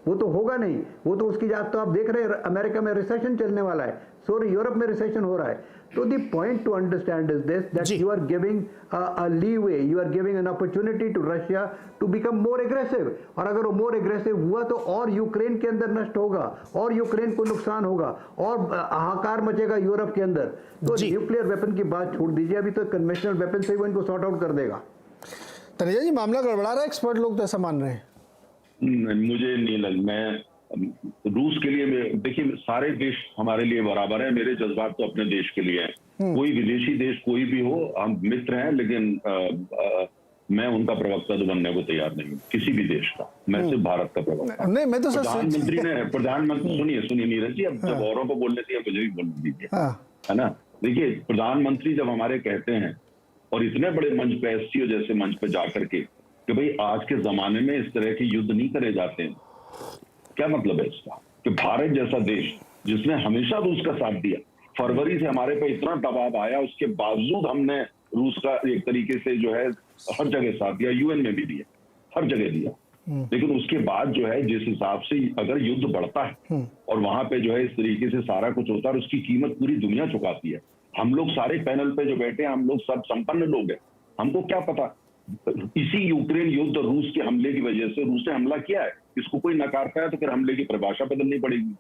Speaker 5: वो तो होगा नहीं। वो तो उसकी जात तो आप देख रहे हैं, अमेरिका में रिसेशन चलने वाला है, सॉरी यूरोप में रिसेशन हो रहा है। तो the point to understand is this, that you are giving a leeway, you are giving an opportunity to Russia to become more aggressive. और अगर वो मोर एग्रेसिव हुआ तो और यूक्रेन के अंदर नष्ट होगा, और यूक्रेन को नुकसान होगा, और हाहाकार मचेगा यूरोप के अंदर। तो न्यूक्लियर वेपन की बात छोड़ दीजिए, अभी तो कन्वेंशनल वेपन से वो इनको सॉर्ट आउट कर देगा।
Speaker 2: तनेजा जी, मामला गड़बड़ा रहा है, एक्सपर्ट लोग तो ऐसा मान रहे हैं।
Speaker 4: मुझे नहीं लग, मैं रूस के लिए, देखिए सारे देश हमारे लिए बराबर है, मेरे जज्बात तो अपने देश के लिए हैं। कोई विदेशी देश कोई भी हो, हम मित्र हैं, लेकिन मैं उनका प्रवक्ता तो बनने को तैयार नहीं हूँ किसी भी देश का, मैं सिर्फ भारत का प्रवक्ता।
Speaker 2: नहीं, मैं तो
Speaker 4: प्रधानमंत्री सुनिए नीरज जी, अब जब औरों को बोलने दिए मुझे भी बोलने दीजिए, है ना। देखिए प्रधानमंत्री जब हमारे कहते हैं, और इतने बड़े मंच पे, एससीओ जैसे मंच पे जाकर के, कि भाई आज के जमाने में इस तरह के युद्ध नहीं करे जाते हैं, क्या मतलब है इसका? कि भारत जैसा देश जिसने हमेशा रूस का साथ दिया, फरवरी से हमारे पे इतना दबाव आया, उसके बावजूद हमने रूस का एक तरीके से जो है हर जगह साथ दिया, यूएन में भी दिया, हर जगह दिया। लेकिन उसके बाद जो है जिस हिसाब से अगर युद्ध बढ़ता है और वहां पे जो है इस तरीके से सारा कुछ होता है, उसकी कीमत पूरी दुनिया चुकाती है। हम लोग सारे पैनल पे जो बैठे हैं, हम लोग सब संपन्न लोग हैं, हमको क्या पता इसी यूक्रेन युद्ध और रूस के हमले की वजह से, रूस ने हमला किया है, इसको कोई नकार पाया तो फिर हमले की परिभाषा बदलनी पड़ेगी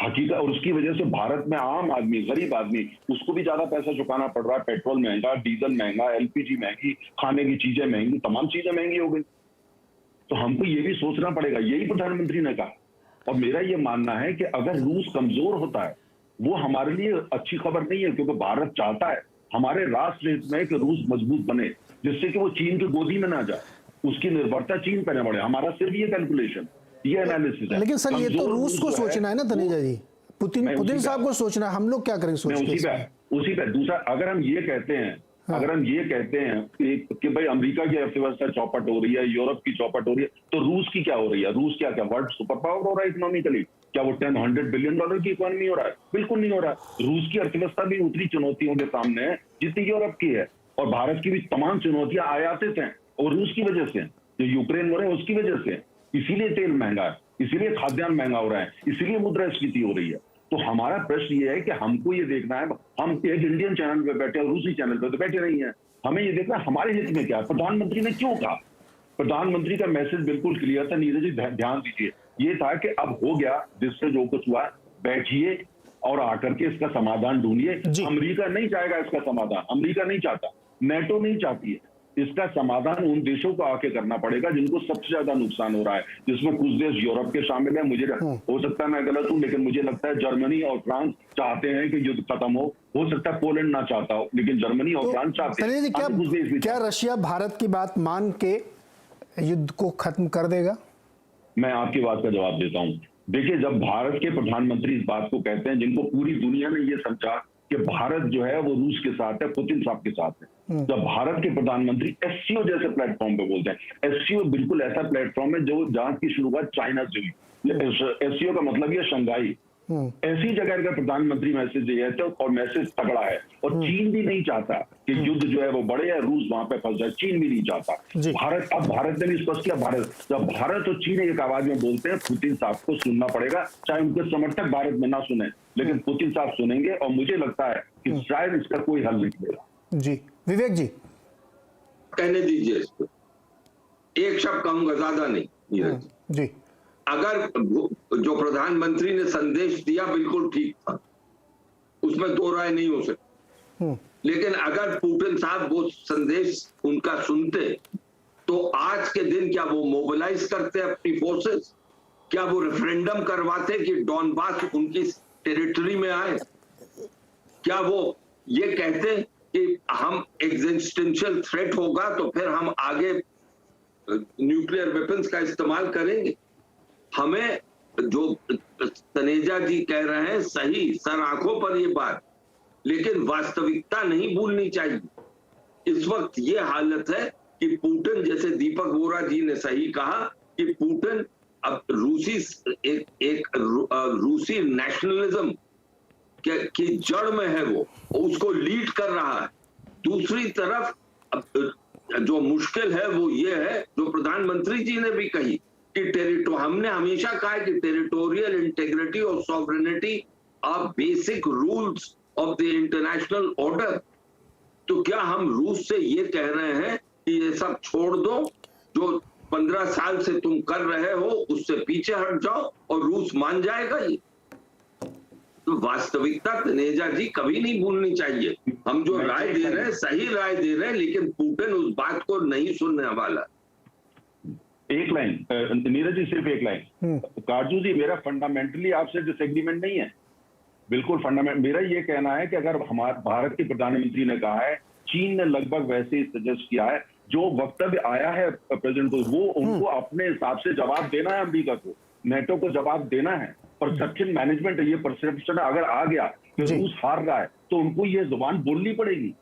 Speaker 4: हकीकत। और उसकी वजह से भारत में आम आदमी, गरीब आदमी, उसको भी ज्यादा पैसा चुकाना पड़ रहा है। पेट्रोल महंगा, डीजल महंगा, एलपीजी महंगी, खाने की चीजें महंगी, तमाम चीजें महंगी हो गई। तो हमको ये भी सोचना पड़ेगा, यही प्रधानमंत्री ने कहा। और मेरा ये मानना है कि अगर रूस कमजोर होता है, वो हमारे लिए अच्छी खबर नहीं है, क्योंकि भारत चाहता है, हमारे राष्ट्र हित में, कि रूस मजबूत बने, जिससे कि वो चीन की गोदी में ना जाए, उसकी निर्भरता चीन पर न बढ़े। हमारा सिर्फ ये कैलकुलेशन, ये एनालिसिस है।
Speaker 2: लेकिन सर ये तो रूस को सोचना है ना तनेजा जी, पुतिन साहब को सोचना है, हम लोग क्या करें सोच के?
Speaker 4: उसी पे दूसरा, अगर हम ये कहते हैं, अगर हम ये कहते हैं कि भाई अमेरिका की अर्थव्यवस्था चौपट हो रही है, यूरोप की चौपट हो रही है, तो रूस की क्या हो रही है? रूस क्या वर्ल्ड सुपर पावर हो रहा है इकोनॉमिकली? क्या वो 100 बिलियन डॉलर की इकोनॉमी हो रहा है? बिल्कुल नहीं हो रहा है। रूस की अर्थव्यवस्था भी उतनी चुनौतियों के सामने है जितनी यूरोप की है, और भारत की भी तमाम चुनौतियां आयातित हैं, और रूस की वजह से, जो यूक्रेन हो रहे हैं उसकी वजह से। इसीलिए तेल महंगा है, इसीलिए खाद्यान्न महंगा हो रहा है, इसीलिए मुद्रास्फीति हो रही है। तो हमारा प्रश्न ये है कि हमको ये देखना है, हम एक इंडियन चैनल पे बैठे और रूसी चैनल पे तो बैठे नहीं है, हमें ये देखना है हमारे हित में क्या है। प्रधानमंत्री ने क्यों कहा? प्रधानमंत्री का मैसेज बिल्कुल क्लियर था, नीरज जी ध्यान दीजिए, ये था कि अब हो गया जिससे जो कुछ हुआ, बैठिए और आकर के इसका समाधान ढूंढिए। अमेरिका नहीं चाहेगा इसका समाधान, अमेरिका नहीं चाहता, नेटो नहीं चाहती है, इसका समाधान उन देशों को आके करना पड़ेगा जिनको सबसे ज्यादा नुकसान हो रहा है, जिसमें कुछ देश यूरोप के शामिल है। मुझे हो सकता है मैं गलत हूं, लेकिन मुझे लगता है जर्मनी और फ्रांस चाहते हैं कि युद्ध खत्म हो सकता है पोलैंड ना चाहता हो, लेकिन जर्मनी और फ्रांस चाहते हैं।
Speaker 2: क्या रशिया भारत की बात मान के युद्ध को खत्म कर देगा?
Speaker 4: मैं आपकी बात का जवाब देता हूं। देखिए, जब भारत के प्रधानमंत्री इस बात को कहते हैं, जिनको पूरी दुनिया ने ये समझा कि भारत जो है वो रूस के साथ है, पुतिन साहब के साथ है, जब भारत के प्रधानमंत्री एससीओ जैसे प्लेटफॉर्म पे बोलते हैं, एससीओ बिल्कुल ऐसा प्लेटफॉर्म है जो जहां की शुरुआत चाइना से हुई, एससीओ का मतलब ये शंघाई, ऐसी जगह का प्रधानमंत्री मैसेज दिया है और मैसेज तगड़ा है। और चीन भी नहीं चाहता कि युद्ध जो है वो बढ़े या रूस वहां पे फंस जाए, चीन भी नहीं चाहता। भारत ने भी स्पष्ट किया, जब भारत और चीन एक आवाज में बोलते हैं, पुतिन साहब को सुनना पड़ेगा, चाहे उनके समर्थक भारत में ना सुने, लेकिन पुतिन साहब सुनेंगे और मुझे लगता है कि शायद इसका कोई हल निकलेगा।
Speaker 2: जी विवेक जी,
Speaker 1: कहने दीजिए इसको, एक शब्द कहूंगा, ज्यादा नहीं
Speaker 2: जी।
Speaker 1: अगर जो प्रधानमंत्री ने संदेश दिया बिल्कुल ठीक था, उसमें दो राय नहीं हो सकती, लेकिन अगर पुतिन साहब वो संदेश उनका सुनते तो आज के दिन क्या वो मोबिलाइज करते अपनी फोर्सेस? क्या वो रेफरेंडम करवाते कि डॉनबास उनकी टेरिटरी में आए? क्या वो ये कहते कि हम एग्जिस्टेंशियल थ्रेट होगा तो फिर हम आगे न्यूक्लियर वेपन्स का इस्तेमाल करेंगे? हमें जो तनेजा जी कह रहे हैं सही, सर आंखों पर ये बात, लेकिन वास्तविकता नहीं भूलनी चाहिए। इस वक्त ये हालत है कि पुतिन, जैसे दीपक वोरा जी ने सही कहा कि पुतिन अब रूसी नेशनलिज्म की जड़ में है, वो उसको लीड कर रहा है। दूसरी तरफ जो मुश्किल है वो ये है, जो प्रधानमंत्री जी ने भी कही कि हमने हमेशा कहा है कि टेरिटोरियल इंटेग्रिटी और sovereignty are basic rules of the international order. तो क्या हम रूस से ये कह रहे हैं कि ये सब छोड़ दो, जो 15 साल से तुम कर रहे हो उससे पीछे हट जाओ और रूस मान जाएगा? ये तो वास्तविकता तनेजा जी कभी नहीं भूलनी चाहिए। हम जो राय दे रहे हैं सही राय दे रहे हैं, लेकिन पुतिन उस बात को नहीं सुनने वाला।
Speaker 4: एक लाइन नीरज जी, सिर्फ एक लाइन। काजू जी, मेरा फंडामेंटली आपसे डिसएग्रीमेंट नहीं है, बिल्कुल फंडामेंट मेरा ये कहना है कि अगर हमारे भारत के प्रधानमंत्री ने कहा है, चीन ने लगभग वैसे ही सजेस्ट किया है, जो वक्तव्य आया है प्रेसिडेंट को, वो उनको अपने हिसाब से जवाब देना है, अमेरिका को, नेटो को जवाब देना है। परसेप्शन मैनेजमेंट है, ये परसेप्शन अगर आ गया कि रूस हार रहा है तो उनको ये जुबान बोलनी पड़ेगी,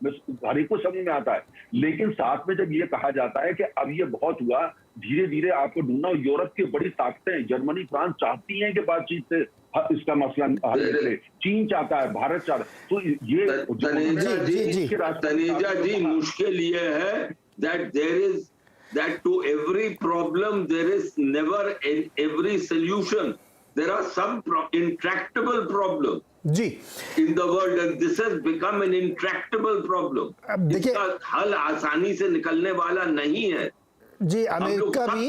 Speaker 4: हर एक को समझ में आता है। लेकिन साथ में जब ये कहा जाता है कि अब ये बहुत हुआ, धीरे धीरे आपको ढूंढना, यूरोप की बड़ी ताकतें जर्मनी फ्रांस चाहती हैं कि बातचीत से इसका मसला हल करे, चीन चाहता है, भारत चाहता है, तो ये
Speaker 1: तनेजा जी मुश्किल ये है that to every problem there is never in every solution. There are some intractable problems in the world, and this has become an intractable problem. इसका हल आसानी से निकलने वाला नहीं है।
Speaker 2: जी, अमेरिका भी,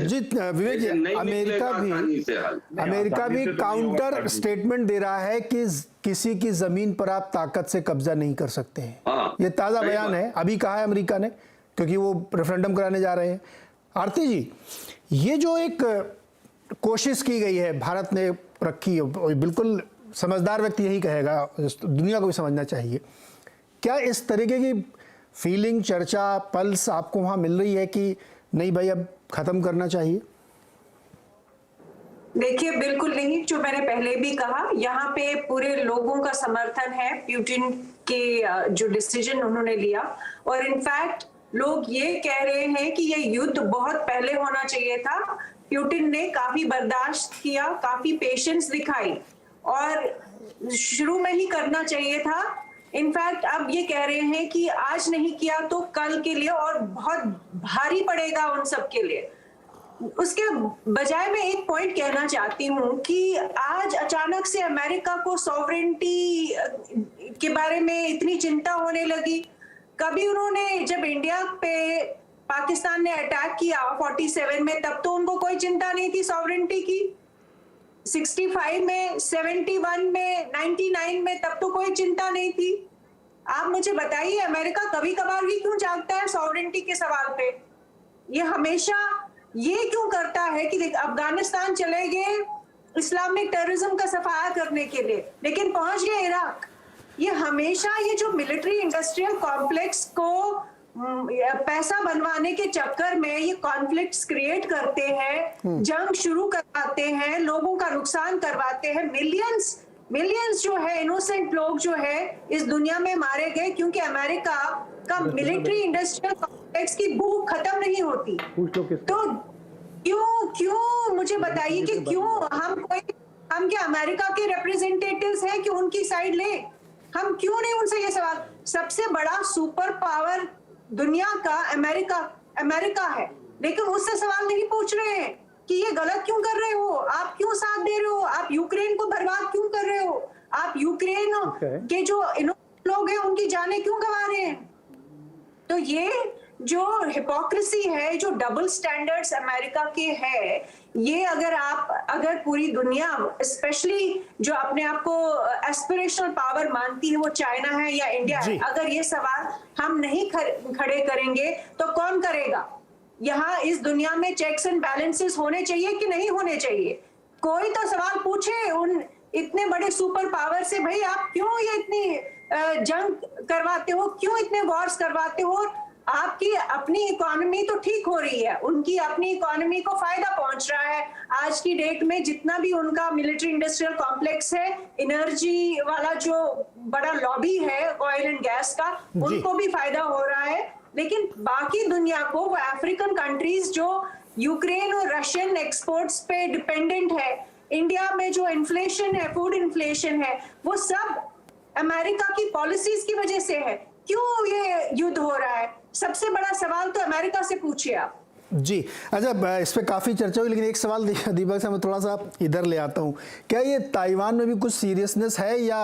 Speaker 2: जी विवेक जी, अमेरिका भी काउंटर स्टेटमेंट दे रहा है कि किसी की जमीन पर आप ताकत से कब्जा नहीं कर सकते हैं। ये ताजा बयान है, अभी कहा है अमेरिका ने, क्योंकि वो रेफरेंडम कराने जा रहे हैं। आरती जी, ये जो एक कोशिश की गई है भारत ने रखी है, बिल्कुल समझदार व्यक्ति यही कहेगा, दुनिया को भी समझना चाहिए, क्या इस तरीके की फीलिंग, चर्चा, पल्स आपको वहां मिल रही है कि नहीं भाई अब खत्म करना चाहिए?
Speaker 6: देखिए, बिल्कुल नहीं। जो मैंने पहले भी कहा, यहाँ पे पूरे लोगों का समर्थन है पुतिन के जो डिसीजन उन्होंने लिया, और इनफैक्ट लोग ये कह रहे हैं कि ये युद्ध बहुत पहले होना चाहिए था। पुतिन ने काफी बर्दाश्त किया, काफी पेशेंस दिखाई, और शुरू में ही करना चाहिए था। इनफैक्ट अब ये कह रहे हैं कि आज नहीं किया तो कल के लिए और बहुत भारी पड़ेगा उन सब के लिए। उसके बजाय मैं एक पॉइंट कहना चाहती हूँ कि आज अचानक से अमेरिका को सॉवरेंटी के बारे में इतनी चिंता होने लगी। कभी उन्होंने जब इंडिया पे पाकिस्तान ने अटैक किया 47 में, तब तो उनको कोई चिंता नहीं थी सॉवरेंटी की। 65 में, 71 में, 99 में, तब तो कोई चिंता नहीं थी। आप मुझे बताइए अमेरिका कभी कभार भी क्यों जागता है सॉवरेंटी के सवाल पे? ये हमेशा ये क्यों करता है कि अफगानिस्तान चले गए इस्लामिक टेररिज्म का सफाया करने के लिए, लेकिन पहुंच गए इराक। ये हमेशा ये जो मिलिट्री इंडस्ट्रियल कॉम्प्लेक्स को पैसा बनवाने के चक्कर में ये कॉन्फ्लिक्ट्स क्रिएट करते हैं, जंग शुरू करवाते हैं, लोगों का नुकसान करवाते हैं। मिलियंस जो है इनोसेंट लोग जो है इस दुनिया में मारे गए क्योंकि अमेरिका का मिलिट्री इंडस्ट्रियल कॉम्प्लेक्स की भूख खत्म नहीं होती। तो क्यों मुझे बताइए कि क्यों हम क्या अमेरिका के रिप्रेजेंटेटिव्स हैं कि उनकी साइड ले? हम क्यों नहीं उनसे ये सवाल? सबसे बड़ा सुपर पावर दुनिया का अमेरिका है, लेकिन उससे सवाल नहीं पूछ रहे हैं कि ये गलत क्यों कर रहे हो, आप क्यों साथ दे रहे हो, आप यूक्रेन को बर्बाद क्यों कर रहे हो, आप यूक्रेन के जो लोग हैं उनकी जानें क्यों गंवा रहे हैं? तो ये जो हिपोक्रेसी है, जो डबल स्टैंडर्ड्स अमेरिका के है, ये अगर पूरी दुनिया स्पेशली जो अपने आप को एस्पिरेशनल पावर मानती है, वो चाइना है या इंडिया है, अगर ये सवाल हम नहीं खड़े करेंगे तो कौन करेगा? यहाँ इस दुनिया में चेक्स एंड बैलेंसेस होने चाहिए कि नहीं होने चाहिए? कोई तो सवाल पूछे उन इतने बड़े सुपर पावर से, भाई आप क्यों ये इतनी जंग करवाते हो, क्यों इतने वॉर्स करवाते हो? आपकी अपनी इकोनॉमी तो ठीक हो रही है, उनकी अपनी इकोनॉमी को फायदा पहुंच रहा है। आज की डेट में जितना भी उनका मिलिट्री इंडस्ट्रियल कॉम्प्लेक्स है, एनर्जी वाला जो बड़ा लॉबी है ऑयल एंड गैस का, उनको भी फायदा हो रहा है। लेकिन बाकी दुनिया को, वो अफ्रीकन कंट्रीज जो यूक्रेन और रशियन एक्सपोर्ट्स पे डिपेंडेंट है, इंडिया में जो इन्फ्लेशन है, फूड इन्फ्लेशन है, वो सब अमेरिका की पॉलिसीज की वजह से है। क्यों ये युद्ध हो रहा है? सबसे बड़ा सवाल तो अमेरिका से पूछिए आप।
Speaker 2: जी अच्छा, इस पे काफ़ी चर्चा हुई, लेकिन एक सवाल दीपक से मैं थोड़ा सा इधर ले आता हूँ। क्या ये ताइवान में भी कुछ सीरियसनेस है या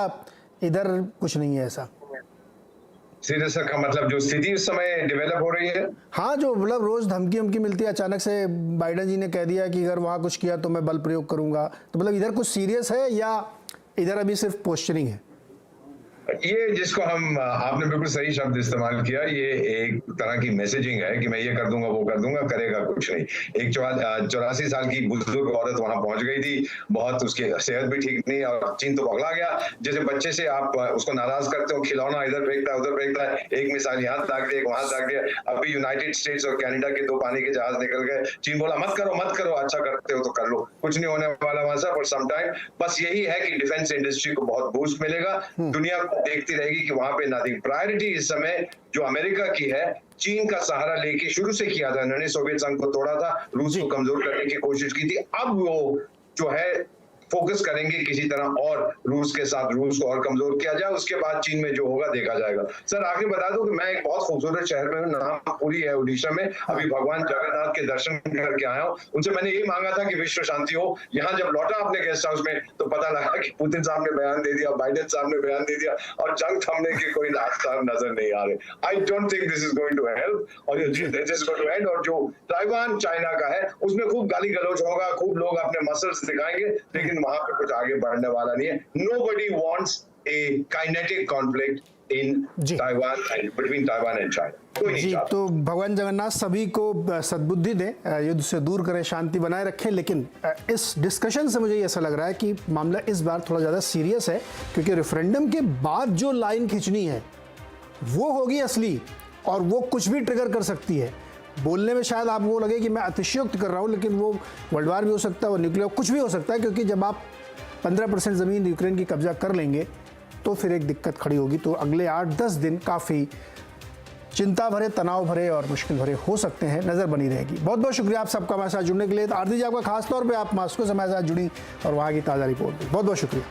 Speaker 2: इधर कुछ नहीं है ऐसा?
Speaker 3: सीरियस का मतलब जो स्थिति उस समय डेवलप हो रही है,
Speaker 2: हाँ, जो मतलब रोज धमकी मिलती है, अचानक से बाइडेन जी ने कह दिया कि अगर वहाँ कुछ किया तो मैं बल प्रयोग करूंगा, तो मतलब इधर कुछ सीरियस है या इधर अभी सिर्फ पोस्चरिंग है?
Speaker 3: ये जिसको आपने बिल्कुल सही शब्द इस्तेमाल किया, ये एक तरह की मैसेजिंग है कि मैं ये कर दूंगा, वो कर दूंगा, करेगा कुछ नहीं। एक 84 साल की बुजुर्ग औरत वहां पहुंच गई थी, बहुत उसकी सेहत भी ठीक नहीं, और चीन तो पगला गया। जैसे बच्चे से आप उसको नाराज करते हो, खिलौना इधर फेंकता है, उधर फेंकता है, एक मिसाइल यहाँ दाग दिया, एक वहां दाग दिया। अभी यूनाइटेड स्टेट्स और कनाडा के 2 पानी के जहाज निकल गए। चीन बोला मत करो, अच्छा करते हो तो कर लो, कुछ नहीं होने वाला वहां से फॉर सम टाइम। बस यही है कि डिफेंस इंडस्ट्री को बहुत बूस्ट मिलेगा, दुनिया देखती रहेगी कि वहां पे नथिंग। प्रायोरिटी इस समय जो अमेरिका की है, चीन का सहारा लेके शुरू से किया था, उन्होंने सोवियत संघ को तोड़ा था, रूस को कमजोर करने की कोशिश की थी। अब वो जो है फोकस करेंगे किसी तरह और रूस के साथ, रूस को और कमजोर किया जाए, उसके बाद चीन में जो होगा देखा जाएगा। सर आगे बता दूं कि मैं एक बहुत खूबसूरत शहर में हूँ, नामपुरी है उड़ीसा में। अभी भगवान जगन्नाथ के दर्शन करके आया हूँ। उनसे मैंने ये मांगा था कि विश्व शांति हो। यहाँ जब लौटा अपने गेस्ट हाउस में तो पता लगा कि पुतिन साहब ने बयान दे दिया, बाइडेन साहब ने बयान दे दिया, और जंग थमने के कोई आसार नजर नहीं आ रहे। I don't think this is going to help, और this is going to end. और जो ताइवान चाइना का है उसमें खूब गाली गलौज होगा, खूब लोग अपने मसल्स दिखाएंगे, लेकिन वहां पे कुछ आगे बढ़ने वाला नहीं है। Nobody wants a kinetic conflict in Taiwan and between Taiwan and China. कोई नहीं चाहता।
Speaker 2: तो भगवान जगन्नाथ सभी को सद्बुद्धि दें, युद्ध से दूर करें, शांति बनाए रखें। लेकिन इस डिस्कशन से मुझे ऐसा लग रहा है कि मामला इस बार थोड़ा ज़्यादा सीरियस है, क्योंकि रेफरेंडम के बाद जो लाइन खींचनी है वो होगी असली, और वो कुछ भी ट्रिगर कर सकती है। बोलने में शायद आपको लगे कि मैं अतिशयोक्त कर रहा हूँ, लेकिन वो वर्ल्ड वार भी हो सकता है, वो न्यूक्लियर कुछ भी हो सकता है, क्योंकि जब आप 15% ज़मीन यूक्रेन की कब्जा कर लेंगे तो फिर एक दिक्कत खड़ी होगी। तो अगले 8-10 दिन काफ़ी चिंता भरे, तनाव भरे और मुश्किल भरे हो सकते हैं, नज़र बनी रहेगी। बहुत बहुत शुक्रिया आप सबका हमारे साथ जुड़ने के लिए। आरती जी आपका खास तौर पे, आप मास्को से हमारे साथ जुड़ी और वहाँ की ताज़ा रिपोर्ट दी, बहुत बहुत शुक्रिया।